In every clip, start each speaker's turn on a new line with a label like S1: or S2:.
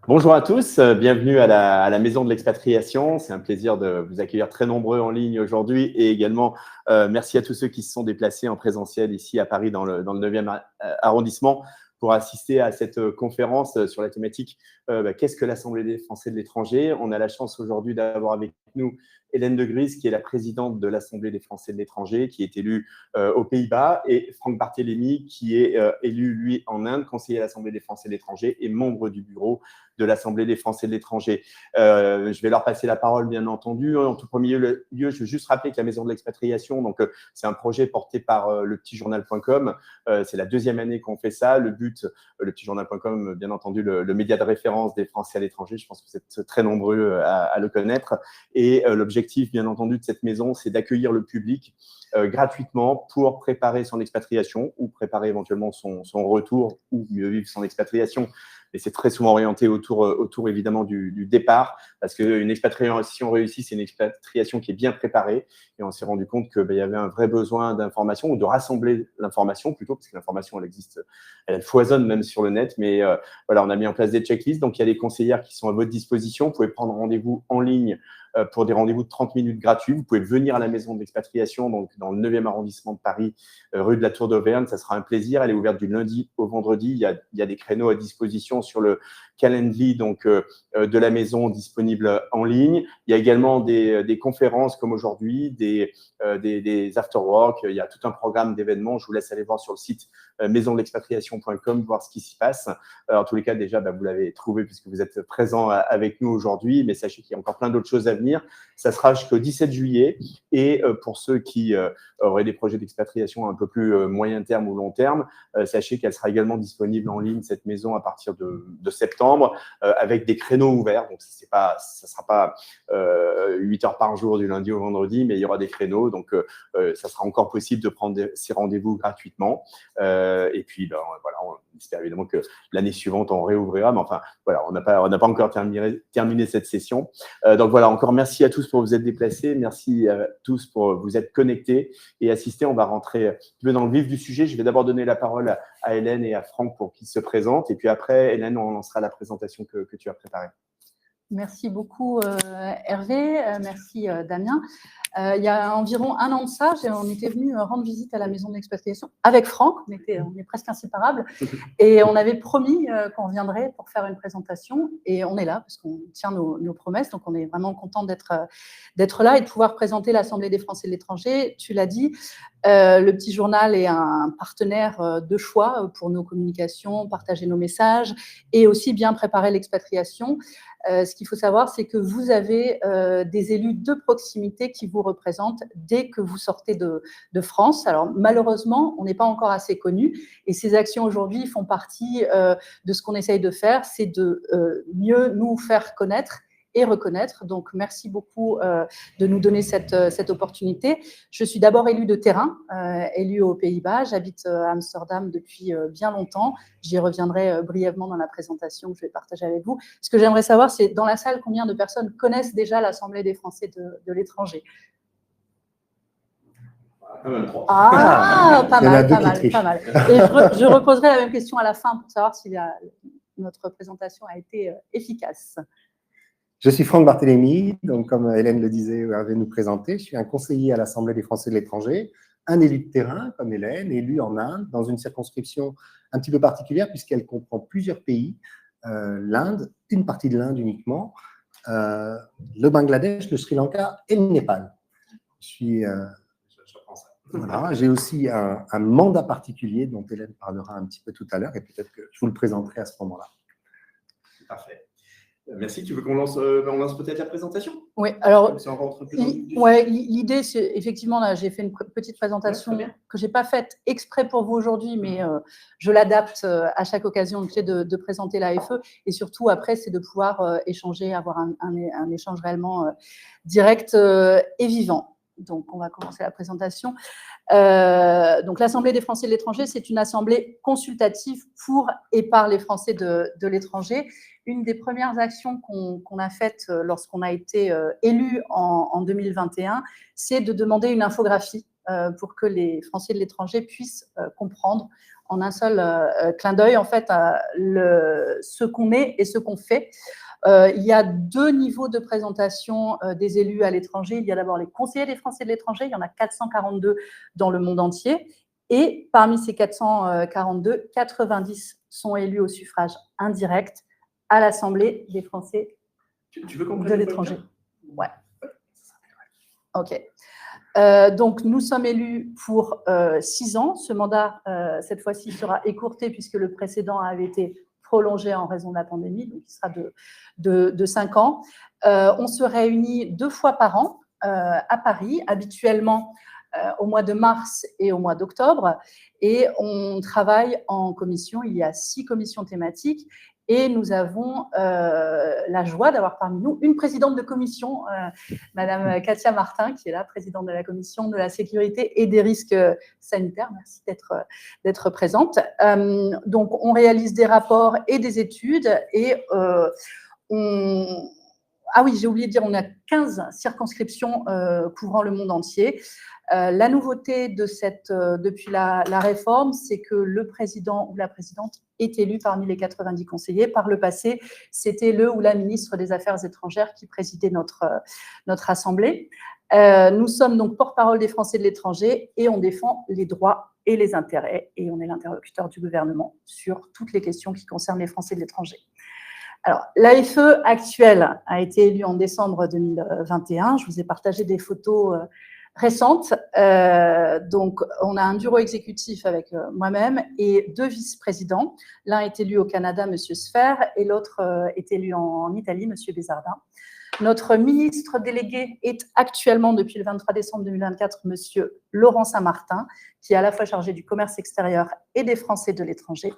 S1: Bonjour à tous, bienvenue à la Maison de l'Expatriation. C'est un plaisir de vous accueillir très nombreux en ligne aujourd'hui et également merci à tous ceux qui se sont déplacés en présentiel ici à Paris dans le 9e arrondissement pour assister à cette conférence sur la thématique qu'est-ce que l'Assemblée des Français de l'étranger. On a la chance aujourd'hui d'avoir avec nous Hélène de Gries, qui est la présidente de l'Assemblée des Français de l'étranger, qui est élue aux Pays-Bas, et Franck Barthélemy, qui est élu, lui, en Inde, conseiller à l'Assemblée des Français de l'étranger et membre du bureau de l'Assemblée des Français de l'étranger. Je vais leur passer la parole, bien entendu. En tout premier lieu, je veux juste rappeler que la Maison de l'Expatriation, donc c'est un projet porté par lepetitjournal.com. C'est la deuxième année qu'on fait ça. Le but, lepetitjournal.com, bien entendu, le média de référence des Français à l'étranger. Je pense que vous êtes très nombreux à le connaître. Et l'objectif, bien entendu, de cette maison, c'est d'accueillir le public gratuitement pour préparer son expatriation ou préparer éventuellement son retour ou mieux vivre son expatriation. Et c'est très souvent orienté autour évidemment du départ, parce qu'une expatriation réussie, c'est une expatriation qui est bien préparée. Et on s'est rendu compte qu'il y avait un vrai besoin d'information, ou de rassembler l'information plutôt, parce que l'information, elle existe, elle foisonne même sur le net. Mais voilà, on a mis en place des checklists. Donc, il y a des conseillères qui sont à votre disposition. Vous pouvez prendre rendez-vous en ligne pour des rendez-vous de 30 minutes gratuits. Vous pouvez venir à la Maison de l'Expatriation, donc dans le 9e arrondissement de Paris, rue de la Tour d'Auvergne. Ça sera un plaisir. Elle est ouverte du lundi au vendredi. Il y a des créneaux à disposition sur le Calendly de la maison disponible en ligne. Il y a également des conférences comme aujourd'hui, des after-work. Il y a tout un programme d'événements. Je vous laisse aller voir sur le site maisondelexpatriation.com, voir ce qui s'y passe. En tous les cas, déjà, vous l'avez trouvé puisque vous êtes présent avec nous aujourd'hui, mais sachez qu'il y a encore plein d'autres choses à venir. Ça sera jusqu'au 17 juillet. Et pour ceux qui auraient des projets d'expatriation un peu plus moyen terme ou long terme, sachez qu'elle sera également disponible en ligne, cette maison, à partir de septembre, avec des créneaux ouverts. Donc, ça ne sera pas 8 heures par jour du lundi au vendredi, mais il y aura des créneaux. Donc, ça sera encore possible de prendre ces rendez-vous gratuitement. Et puis, voilà, on espère évidemment que l'année suivante, on réouvrira. Mais enfin, voilà, on n'a pas encore terminé cette session. Donc, voilà, encore merci à tous pour vous être déplacés. Merci à tous pour vous être connectés et assistés. On va rentrer un peu dans le vif du sujet. Je vais d'abord donner la parole à Hélène et à Franck pour qu'ils se présentent. Et puis après, Hélène, on lancera la présentation que tu as préparée.
S2: Merci beaucoup Hervé, merci Damien. Il y a environ un an de ça, on était venu rendre visite à la Maison de l'Expatriation avec Franck, on est presque inséparables, et on avait promis qu'on viendrait pour faire une présentation, et on est là parce qu'on tient nos promesses, donc on est vraiment content d'être là et de pouvoir présenter l'Assemblée des Français de l'étranger. Tu l'as dit, le Petit Journal est un partenaire de choix pour nos communications, partager nos messages et aussi bien préparer l'expatriation. Ce qu'il faut savoir, c'est que vous avez des élus de proximité qui vous représentent dès que vous sortez de France. Alors, malheureusement, on n'est pas encore assez connus. Et ces actions aujourd'hui font partie de ce qu'on essaye de faire, c'est de mieux nous faire connaître et reconnaître. Donc, merci beaucoup de nous donner cette opportunité. Je suis d'abord élue de terrain, élue aux Pays-Bas. J'habite à Amsterdam depuis bien longtemps. J'y reviendrai brièvement dans la présentation que je vais partager avec vous. Ce que j'aimerais savoir, c'est dans la salle, combien de personnes connaissent déjà l'Assemblée des Français de l'étranger? Ah, pas mal. Et je reposerai la même question à la fin pour savoir si notre présentation a été efficace.
S3: Je suis Franck Barthélemy, donc comme Hélène le disait, Hervé nous présenter. Je suis un conseiller à l'Assemblée des Français de l'étranger, un élu de terrain comme Hélène, élu en Inde, dans une circonscription un petit peu particulière puisqu'elle comprend plusieurs pays, l'Inde, une partie de l'Inde uniquement, le Bangladesh, le Sri Lanka et le Népal. Voilà, j'ai aussi un mandat particulier dont Hélène parlera un petit peu tout à l'heure et peut-être que je vous le présenterai à ce moment-là.
S1: Parfait. Merci. Tu veux qu'on lance peut-être la présentation?
S2: Oui, alors l'idée, c'est effectivement, là, j'ai fait une petite présentation que je n'ai pas faite exprès pour vous aujourd'hui, mais je l'adapte à chaque occasion de présenter l'AFE. Et surtout, après, c'est de pouvoir échanger, avoir un échange réellement direct et vivant. Donc, on va commencer la présentation. Donc, l'Assemblée des Français de l'étranger, c'est une assemblée consultative pour et par les Français de l'étranger. Une des premières actions qu'on a faites lorsqu'on a été élu en 2021, c'est de demander une infographie pour que les Français de l'étranger puissent comprendre en un seul clin d'œil, en fait, ce qu'on est et ce qu'on fait. Il y a 2 niveaux de présentation des élus à l'étranger. Il y a d'abord les conseillers des Français de l'étranger, il y en a 442 dans le monde entier. Et parmi ces 442, 90 sont élus au suffrage indirect à l'Assemblée des Français de l'étranger. Ouais. OK. Donc, nous sommes élus pour 6 ans. Ce mandat, cette fois-ci, sera écourté puisque le précédent avait été prolongé en raison de la pandémie, donc il sera de 5 ans. On se réunit 2 fois par an à Paris, habituellement au mois de mars et au mois d'octobre, et on travaille en commission. Il y a 6 commissions thématiques et nous avons la joie d'avoir parmi nous une présidente de commission, Madame Katia Martin, qui est là, présidente de la commission de la sécurité et des risques sanitaires. Merci d'être présente. Donc, on réalise des rapports et des études et Ah oui, j'ai oublié de dire, on a 15 circonscriptions couvrant le monde entier. La nouveauté depuis la réforme, c'est que le président ou la présidente est élu parmi les 90 conseillers. Par le passé, c'était le ou la ministre des Affaires étrangères qui présidait notre Assemblée. Nous sommes donc porte-parole des Français de l'étranger et on défend les droits et les intérêts. Et on est l'interlocuteur du gouvernement sur toutes les questions qui concernent les Français de l'étranger. Alors, l'AFE actuelle a été élue en décembre 2021. Je vous ai partagé des photos récentes. Donc, on a un bureau exécutif avec moi-même et 2 vice-présidents. L'un est élu au Canada, M. Sfer, et l'autre est élu en Italie, M. Bézardin. Notre ministre délégué est actuellement, depuis le 23 décembre 2024, M. Laurent Saint-Martin, qui est à la fois chargé du commerce extérieur et des Français de l'étranger.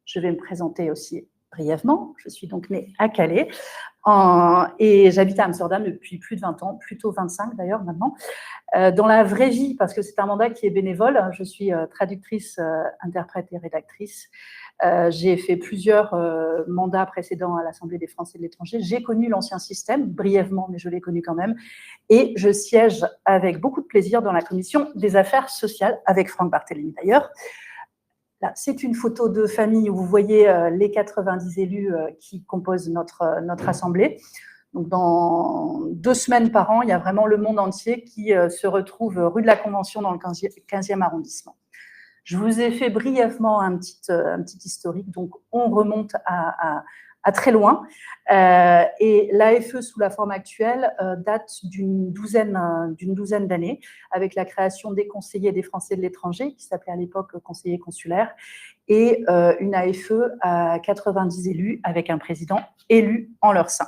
S2: Je vais me présenter aussi brièvement. Je suis donc née à Calais et j'habite à Amsterdam depuis plus de 20 ans, plutôt 25 d'ailleurs maintenant. Dans la vraie vie, parce que c'est un mandat qui est bénévole, je suis traductrice, interprète et rédactrice. J'ai fait plusieurs mandats précédents à l'Assemblée des Français de l'étranger. J'ai connu l'ancien système, brièvement, mais je l'ai connu quand même. Et je siège avec beaucoup de plaisir dans la commission des affaires sociales, avec Franck Barthélémy d'ailleurs. Là, c'est une photo de famille où vous voyez les 90 élus qui composent notre Assemblée. Donc, dans 2 semaines par an, il y a vraiment le monde entier qui se retrouve rue de la Convention dans le 15e arrondissement. Je vous ai fait brièvement un petit historique. Donc, on remonte à très loin. Et l'AFE, sous la forme actuelle, date d'une douzaine d'années, avec la création des conseillers des Français de l'étranger, qui s'appelait à l'époque conseillers consulaires, et une AFE à 90 élus, avec un président élu en leur sein.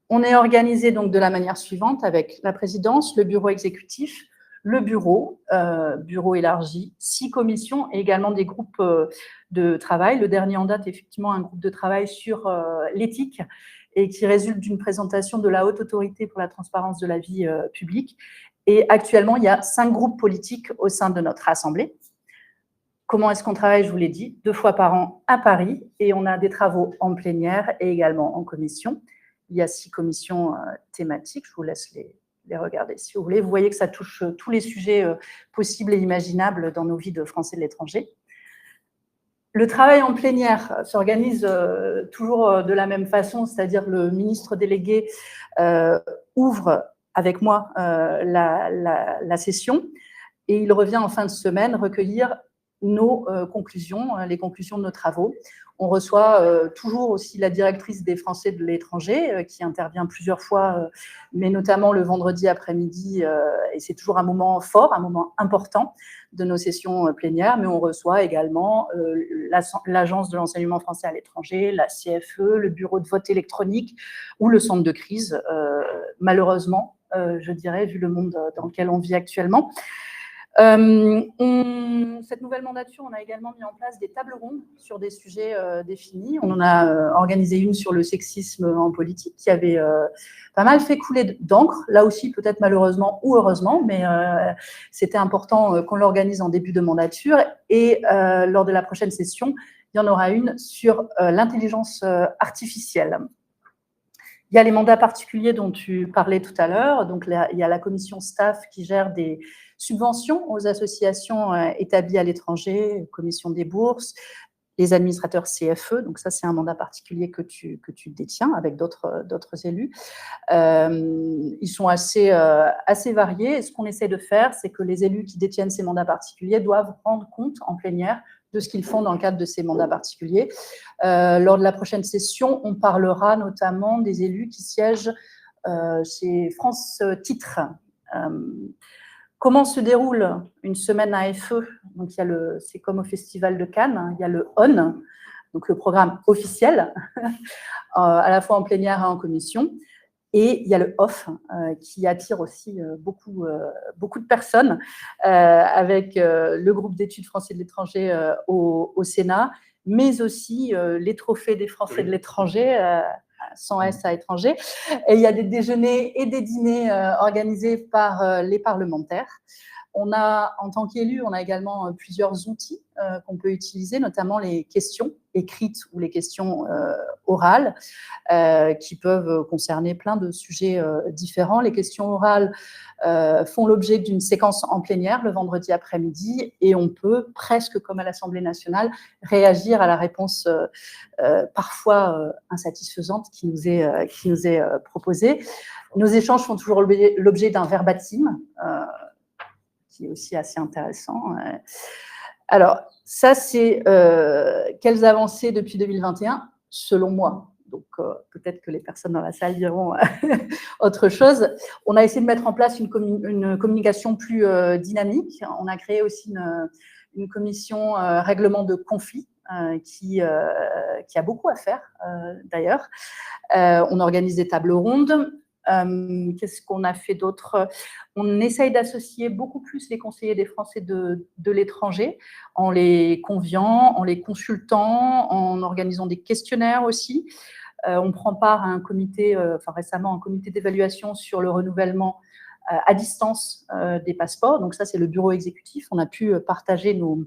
S2: On est organisé donc de la manière suivante, avec la présidence, le bureau exécutif, le bureau élargi, 6 commissions et également des groupes de travail. Le dernier en date, effectivement, un groupe de travail sur l'éthique et qui résulte d'une présentation de la Haute Autorité pour la transparence de la vie publique. Et actuellement, il y a 5 groupes politiques au sein de notre Assemblée. Comment est-ce qu'on travaille? Je vous l'ai dit, 2 fois par an à Paris, et on a des travaux en plénière et également en commission. Il y a 6 commissions thématiques, je vous laisse les regarder si vous voulez. Vous voyez que ça touche tous les sujets possibles et imaginables dans nos vies de Français de l'étranger. Le travail en plénière s'organise toujours de la même façon, c'est-à-dire le ministre délégué ouvre avec moi la session et il revient en fin de semaine recueillir nos conclusions, les conclusions de nos travaux. On reçoit toujours aussi la directrice des Français de l'étranger qui intervient plusieurs fois, mais notamment le vendredi après-midi, et c'est toujours un moment fort, un moment important de nos sessions plénières, mais on reçoit également l'Agence de l'enseignement français à l'étranger, la CFE, le bureau de vote électronique ou le centre de crise, malheureusement, je dirais, vu le monde dans lequel on vit actuellement. Cette nouvelle mandature, on a également mis en place des tables rondes sur des sujets définis. On en a organisé une sur le sexisme en politique qui avait pas mal fait couler d'encre, là aussi peut-être malheureusement ou heureusement, mais c'était important qu'on l'organise en début de mandature. Et lors de la prochaine session, il y en aura une sur l'intelligence artificielle. Il y a les mandats particuliers dont tu parlais tout à l'heure. Donc, il y a la commission staff qui gère des subventions aux associations établies à l'étranger, commission des bourses, les administrateurs CFE, donc ça c'est un mandat particulier que tu détiens avec d'autres élus. Ils sont assez variés, et ce qu'on essaie de faire, c'est que les élus qui détiennent ces mandats particuliers doivent rendre compte en plénière de ce qu'ils font dans le cadre de ces mandats particuliers. Lors de la prochaine session, on parlera notamment des élus qui siègent chez France Titres. Comment se déroule une semaine AFE? Donc, c'est comme au Festival de Cannes, hein, il y a le ON, donc le programme officiel, à la fois en plénière et en commission. Et il y a le OFF qui attire aussi beaucoup de personnes, avec le groupe d'études français de l'étranger au Sénat, mais aussi les trophées des Français de l'étranger, sans S à étranger. Et il y a des déjeuners et des dîners organisés par les parlementaires. En tant qu'élu, on a également plusieurs outils qu'on peut utiliser, notamment les questions écrites ou les questions orales, qui peuvent concerner plein de sujets différents. Les questions orales font l'objet d'une séquence en plénière le vendredi après-midi, et on peut, presque comme à l'Assemblée nationale, réagir à la réponse parfois insatisfaisante qui nous est proposée. Nos échanges font toujours l'objet d'un verbatim, qui est aussi assez intéressant. Alors, ça, c'est quelles avancées depuis 2021, selon moi. Donc, peut-être que les personnes dans la salle diront autre chose. On a essayé de mettre en place une communication plus dynamique. On a créé aussi une commission règlement de conflits qui a beaucoup à faire, d'ailleurs. On organise des tables rondes. Qu'est-ce qu'on a fait d'autre? On essaye d'associer beaucoup plus les conseillers des Français de l'étranger, en les conviant, en les consultant, en organisant des questionnaires aussi. On prend part à un comité, récemment, un comité d'évaluation sur le renouvellement à distance des passeports. Donc ça, c'est le bureau exécutif. On a pu partager nos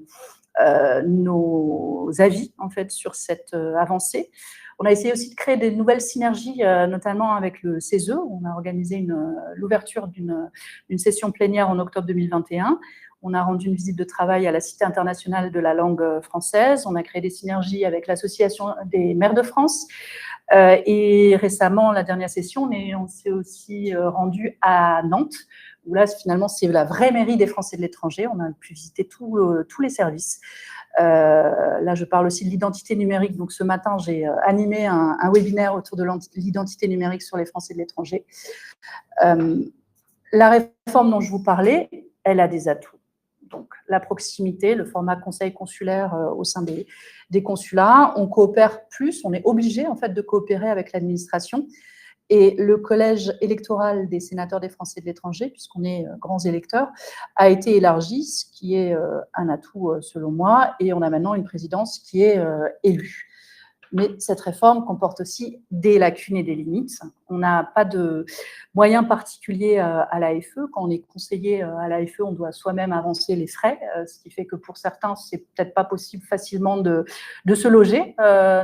S2: avis, en fait, sur cette avancée. On a essayé aussi de créer des nouvelles synergies, notamment avec le CESE. On a organisé l'ouverture d'une session plénière en octobre 2021. On a rendu une visite de travail à la Cité internationale de la langue française. On a créé des synergies avec l'Association des maires de France. Et récemment, la dernière session, on s'est aussi rendu à Nantes, où là, finalement, c'est la vraie mairie des Français de l'étranger. On a pu visiter tous les services. Là, je parle aussi de l'identité numérique. Donc, ce matin, j'ai animé un webinaire autour de l'identité numérique sur les Français de l'étranger. La réforme dont je vous parlais, elle a des atouts. Donc, la proximité, le format conseil consulaire au sein des consulats. On coopère plus, on est obligé, en fait, de coopérer avec l'administration. Et le collège électoral des sénateurs des Français de l'étranger, puisqu'on est grands électeurs, a été élargi, ce qui est un atout selon moi, et on a maintenant une présidence qui est élue. Mais cette réforme comporte aussi des lacunes et des limites. On n'a pas de moyens particuliers à l'AFE. Quand on est conseiller à l'AFE, on doit soi-même avancer les frais, ce qui fait que pour certains, c'est peut-être pas possible facilement de se loger,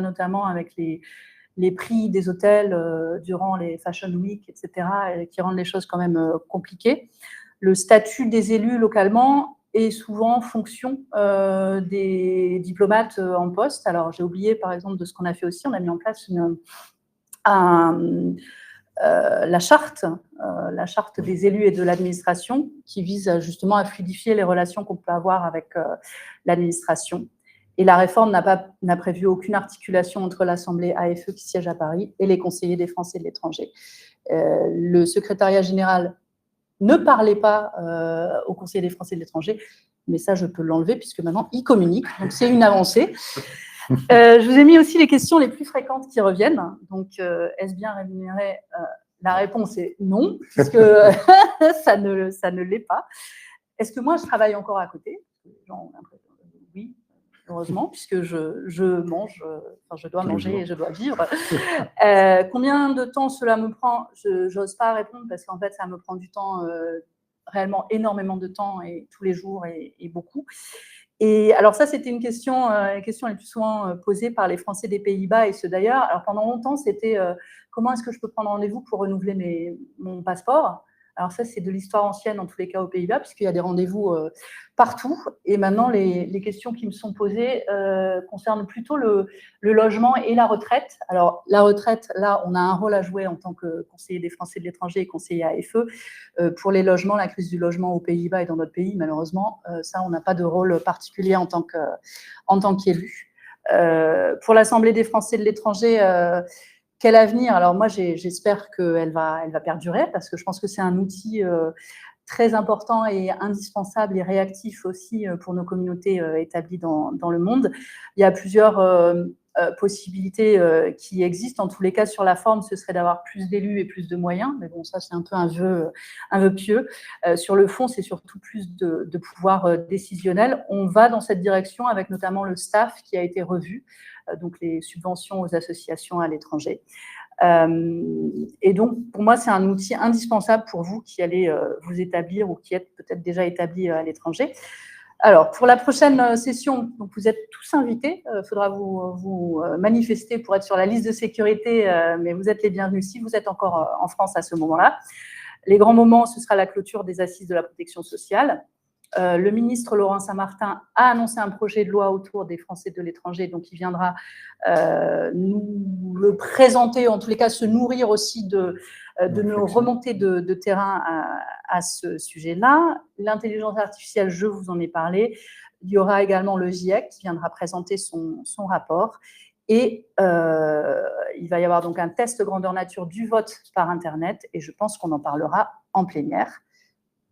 S2: notamment avec les prix des hôtels durant les Fashion Week, etc., qui rendent les choses quand même compliquées. Le statut des élus localement est souvent en fonction des diplomates en poste. Alors, j'ai oublié, par exemple, de ce qu'on a fait aussi. On a mis en place la charte des élus et de l'administration qui vise justement à fluidifier les relations qu'on peut avoir avec l'administration. Et la réforme n'a prévu aucune articulation entre l'Assemblée AFE qui siège à Paris et les conseillers des Français de l'étranger. Le secrétariat général ne parlait pas aux conseillers des Français de l'étranger, mais ça, je peux l'enlever puisque maintenant, ils communiquent. Donc, c'est une avancée. Je vous ai mis aussi les questions les plus fréquentes qui reviennent. Donc, est-ce bien rémunéré? La réponse est non, puisque ça ne l'est pas. Est-ce que moi, je travaille encore à côté? Oui. Heureusement, puisque je mange, je dois manger et je dois vivre. Combien de temps cela me prend? Je n'ose pas répondre parce qu'en fait, ça me prend du temps, réellement énormément de temps, et tous les jours et beaucoup. Et alors ça, c'était une question, les questions les plus souvent posées par les Français des Pays-Bas et ceux d'ailleurs. Alors pendant longtemps, c'était comment est-ce que je peux prendre rendez-vous pour renouveler mon passeport? Alors ça, c'est de l'histoire ancienne, en tous les cas, aux Pays-Bas, puisqu'il y a des rendez-vous partout. Et maintenant, les questions qui me sont posées concernent plutôt le logement et la retraite. Alors, la retraite, là, on a un rôle à jouer en tant que conseiller des Français de l'étranger et conseiller AFE. Pour les logements, la crise du logement aux Pays-Bas et dans notre pays, malheureusement, ça, on n'a pas de rôle particulier en tant qu'élu. Pour l'Assemblée des Français de l'étranger, quel avenir? Alors moi, j'espère qu'elle va perdurer, parce que je pense que c'est un outil très important et indispensable et réactif aussi pour nos communautés établies dans le monde. Il y a plusieurs possibilités qui existent. En tous les cas, sur la forme, ce serait d'avoir plus d'élus et plus de moyens. Mais bon, ça, c'est un peu un vœu pieux. Sur le fond, c'est surtout plus de pouvoir décisionnel. On va dans cette direction avec notamment le staff qui a été revu, donc les subventions aux associations à l'étranger. Et donc, pour moi, c'est un outil indispensable pour vous qui allez vous établir ou qui êtes peut-être déjà établis à l'étranger. Alors, pour la prochaine session, donc vous êtes tous invités. Il faudra vous manifester pour être sur la liste de sécurité, mais vous êtes les bienvenus si vous êtes encore en France à ce moment-là. Les grands moments, ce sera la clôture des assises de la protection sociale. Le ministre Laurent Saint-Martin a annoncé un projet de loi autour des Français de l'étranger, donc il viendra nous le présenter, en tous les cas se nourrir aussi de nos remontées de terrain à ce sujet-là. L'intelligence artificielle, je vous en ai parlé. Il y aura également le GIEC qui viendra présenter son rapport. Et il va y avoir donc un test grandeur nature du vote par Internet, et je pense qu'on en parlera en plénière.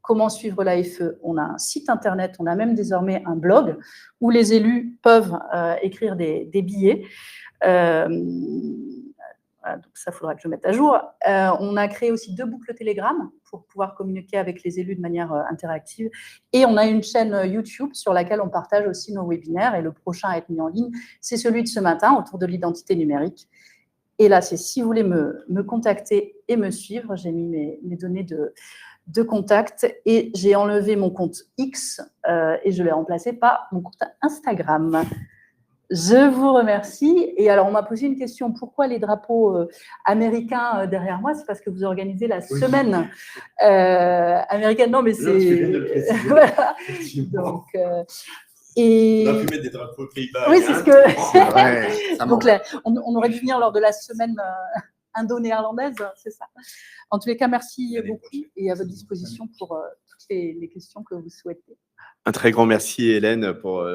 S2: Comment suivre l'AFE? On a un site Internet, on a même désormais un blog où les élus peuvent écrire des billets. Donc ça, il faudra que je mette à jour. On a créé aussi 2 boucles Telegram pour pouvoir communiquer avec les élus de manière interactive. Et on a une chaîne YouTube sur laquelle on partage aussi nos webinaires. Et le prochain à être mis en ligne, c'est celui de ce matin, autour de l'identité numérique. Et là, c'est si vous voulez me contacter et me suivre, j'ai mis mes données de contact et j'ai enlevé mon compte X et je l'ai remplacé par mon compte Instagram. Je vous remercie. Et alors, on m'a posé une question. Pourquoi les drapeaux américains derrière moi? C'est parce que vous organisez la semaine américaine. Non, mais c'est… Voilà. Donc, et…
S4: On a pu mettre des drapeaux aux Pays-Bas.
S2: Oui, c'est ce que…
S3: Ouais,
S2: donc, là, on aurait dû venir lors de la semaine indo-néerlandaise, c'est ça. En tous les cas, merci beaucoup et à votre disposition pour toutes les questions que vous souhaitez.
S1: Un très grand merci, Hélène, pour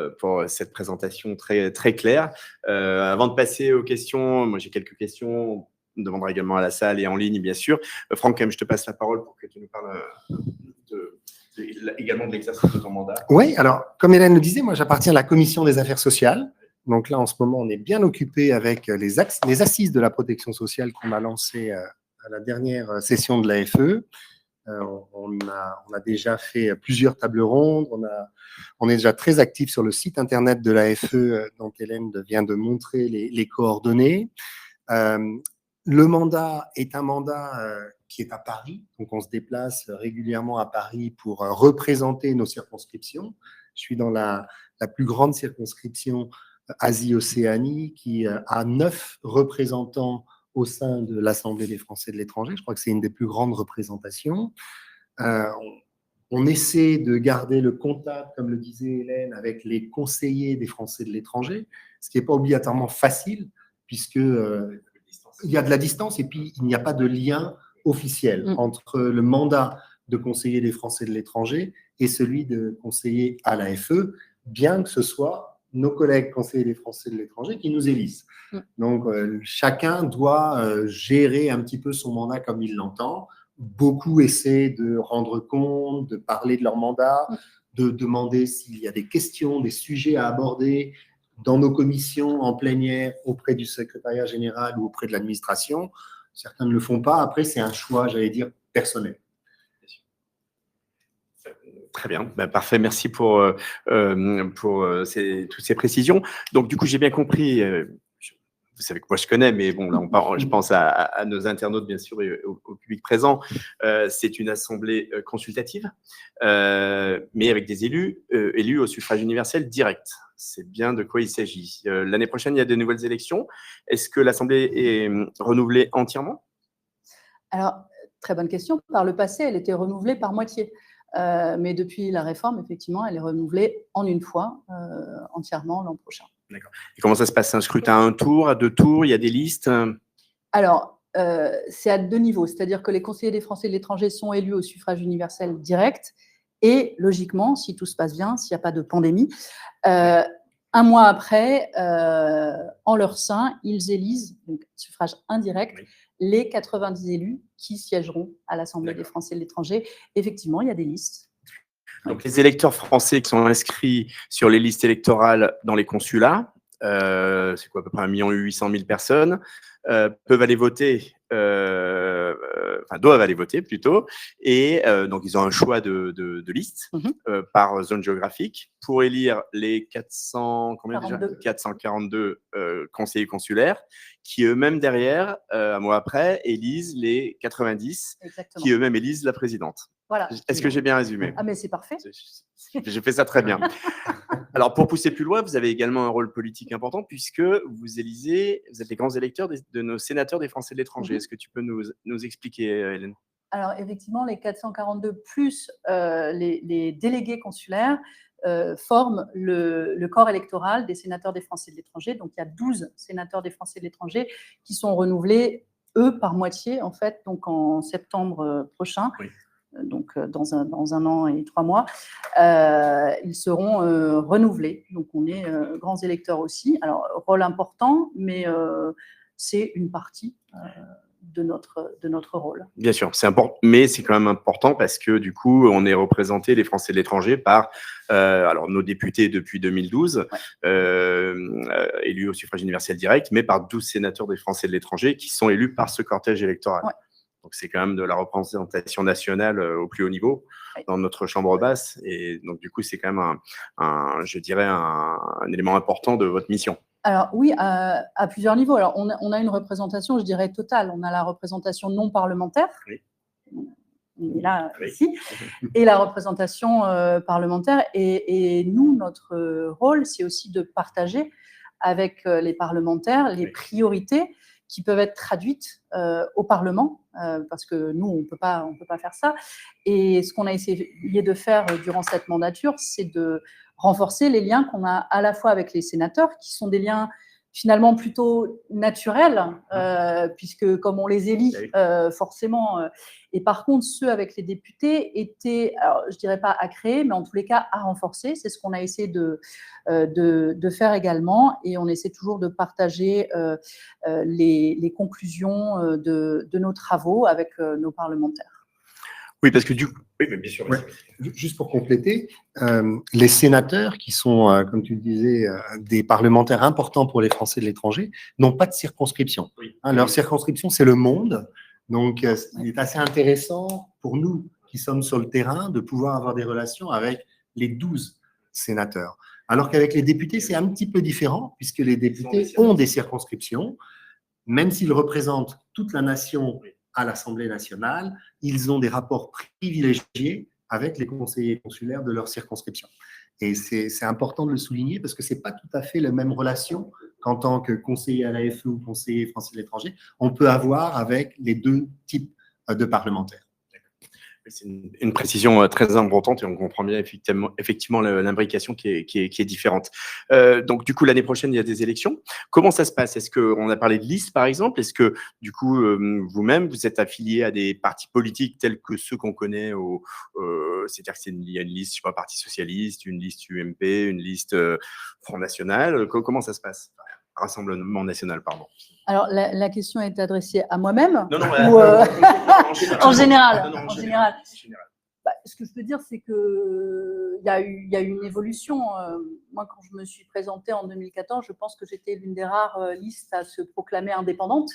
S1: cette présentation très, très claire. Avant de passer aux questions, moi j'ai quelques questions. On demandera également à la salle et en ligne, bien sûr. Franck, je te passe la parole pour que tu nous parles également de l'exercice de ton mandat.
S3: Oui, alors, comme Hélène le disait, moi j'appartiens à la commission des affaires sociales. Donc là, en ce moment, on est bien occupé avec les assises de la protection sociale qu'on a lancées à la dernière session de l'AFE. On a déjà fait plusieurs tables rondes. On est déjà très actif sur le site internet de l'AFE, dont Hélène vient de montrer les coordonnées. Le mandat est un mandat qui est à Paris. Donc, on se déplace régulièrement à Paris pour représenter nos circonscriptions. Je suis dans la plus grande circonscription Asie-Océanie qui a 9 représentants au sein de l'Assemblée des Français de l'étranger. Je crois que c'est une des plus grandes représentations. On essaie de garder le contact, comme le disait Hélène, avec les conseillers des Français de l'étranger, ce qui n'est pas obligatoirement facile, puisque il y a de la distance et puis il n'y a pas de lien officiel entre le mandat de conseiller des Français de l'étranger et celui de conseiller à l'AFE, bien que ce soit nos collègues conseillers des Français de l'étranger qui nous élisent. Donc, chacun doit gérer un petit peu son mandat comme il l'entend. Beaucoup essaient de rendre compte, de parler de leur mandat, de demander s'il y a des questions, des sujets à aborder dans nos commissions, en plénière, auprès du secrétariat général ou auprès de l'administration. Certains ne le font pas. Après, c'est un choix, j'allais dire, personnel.
S1: Très bien, parfait. Merci pour toutes ces précisions. Donc, du coup, j'ai bien compris. Vous savez que moi, je connais, mais bon, là, je pense à nos internautes, bien sûr, et au public présent. C'est une assemblée consultative, mais avec des élus au suffrage universel direct. C'est bien de quoi il s'agit. L'année prochaine, il y a de nouvelles élections. Est-ce que l'assemblée est renouvelée entièrement?
S2: Alors, Très bonne question. Par le passé, elle était renouvelée par moitié. Mais depuis la réforme, effectivement, elle est renouvelée en une fois, entièrement l'an prochain.
S1: D'accord. Et comment ça se passe? Un scrutin à un tour, à 2 tours? Il y a des listes?
S2: Alors, c'est à 2 niveaux, c'est-à-dire que les conseillers des Français de l'étranger sont élus au suffrage universel direct et logiquement, si tout se passe bien, s'il n'y a pas de pandémie, un mois après, en leur sein, ils élisent, donc suffrage indirect,
S1: Oui.
S2: les 90 élus qui siégeront à l'Assemblée des Français de l'étranger. Effectivement, il y a des listes.
S1: Donc, les électeurs français qui sont inscrits sur les listes électorales dans les consulats, c'est quoi, à peu près 1 800 000 personnes, peuvent aller voter, enfin doivent aller voter plutôt, et donc ils ont un choix de liste par zone géographique pour élire les 442 conseillers consulaires qui eux-mêmes derrière, un mois après, élisent les 90
S2: Exactement.
S1: qui eux-mêmes élisent la présidente.
S2: Voilà.
S1: Est-ce que j'ai bien résumé?
S2: Ah mais c'est parfait.
S1: J'ai fait ça très bien. Alors, pour pousser plus loin, vous avez également un rôle politique important puisque vous êtes les grands électeurs de nos sénateurs des Français de l'étranger. Est-ce que tu peux nous expliquer, Hélène?
S2: Alors, effectivement, les 442 plus les délégués consulaires forment le corps électoral des sénateurs des Français de l'étranger. Donc, il y a 12 sénateurs des Français de l'étranger qui sont renouvelés, eux, par moitié, en fait, donc en septembre prochain.
S1: Oui.
S2: Donc dans un an et 3 mois, ils seront renouvelés. Donc on est grands électeurs aussi. Alors, rôle important, mais c'est une partie de notre rôle.
S1: Bien sûr, c'est important, mais c'est quand même important parce que du coup, on est représenté, les Français de l'étranger, par alors nos députés depuis 2012, élus au suffrage universel direct, mais par 12 sénateurs des Français de l'étranger qui sont élus par ce cortège électoral.
S2: Ouais.
S1: Donc, c'est quand même de la représentation nationale au plus haut niveau dans notre chambre basse. Et donc, du coup, c'est quand même je dirais, un élément important de votre mission.
S2: Alors oui, à plusieurs niveaux. Alors, on a une représentation, je dirais, totale. On a la représentation non parlementaire.
S1: Oui.
S2: On est là, ici. Et la représentation parlementaire. Et nous, notre rôle, c'est aussi de partager avec les parlementaires les priorités qui peuvent être traduites au Parlement, parce que nous, on peut pas faire ça. Et ce qu'on a essayé de faire durant cette mandature, c'est de renforcer les liens qu'on a à la fois avec les sénateurs, qui sont des liens finalement plutôt naturels, puisque comme on les élit, forcément, et par contre, ceux avec les députés étaient, alors, je dirais pas à créer, mais en tous les cas à renforcer. C'est ce qu'on a essayé de faire également, et on essaie toujours de partager les conclusions de nos travaux avec nos parlementaires.
S1: Oui, parce que du coup, oui, mais bien sûr.
S3: Ouais. Juste pour compléter, les sénateurs, qui sont, comme tu le disais, des parlementaires importants pour les Français de l'étranger, n'ont pas de circonscription.
S1: Oui.
S3: Leur circonscription, c'est le monde. Donc, il est assez intéressant pour nous qui sommes sur le terrain de pouvoir avoir des relations avec les 12 sénateurs. Alors qu'avec les députés, c'est un petit peu différent, puisque les députés ont des circonscriptions, même s'ils représentent toute la nation à l'Assemblée nationale, ils ont des rapports privilégiés avec les conseillers consulaires de leur circonscription. Et c'est important de le souligner parce que ce n'est pas tout à fait la même relation qu'en tant que conseiller à l'AFE ou conseiller français de l'étranger, on peut avoir avec les deux types de parlementaires.
S1: C'est une précision très importante et on comprend bien effectivement l'imbrication qui est différente. Donc, du coup, l'année prochaine, il y a des élections. Comment ça se passe? Est-ce qu'on a parlé de liste, par exemple? Est-ce que, du coup, vous-même, vous êtes affilié à des partis politiques tels que ceux qu'on connaît c'est-à-dire qu'il y a une liste, je sais pas, Parti socialiste, une liste UMP, une liste Front National. Comment ça se passe? Rassemblement national, pardon.
S2: Alors, la question est adressée à moi-même
S1: ou
S2: en général. En général. Bah, ce que je peux dire, c'est qu'il y a eu une évolution. Moi, quand je me suis présentée en 2014, je pense que j'étais l'une des rares listes à se proclamer indépendante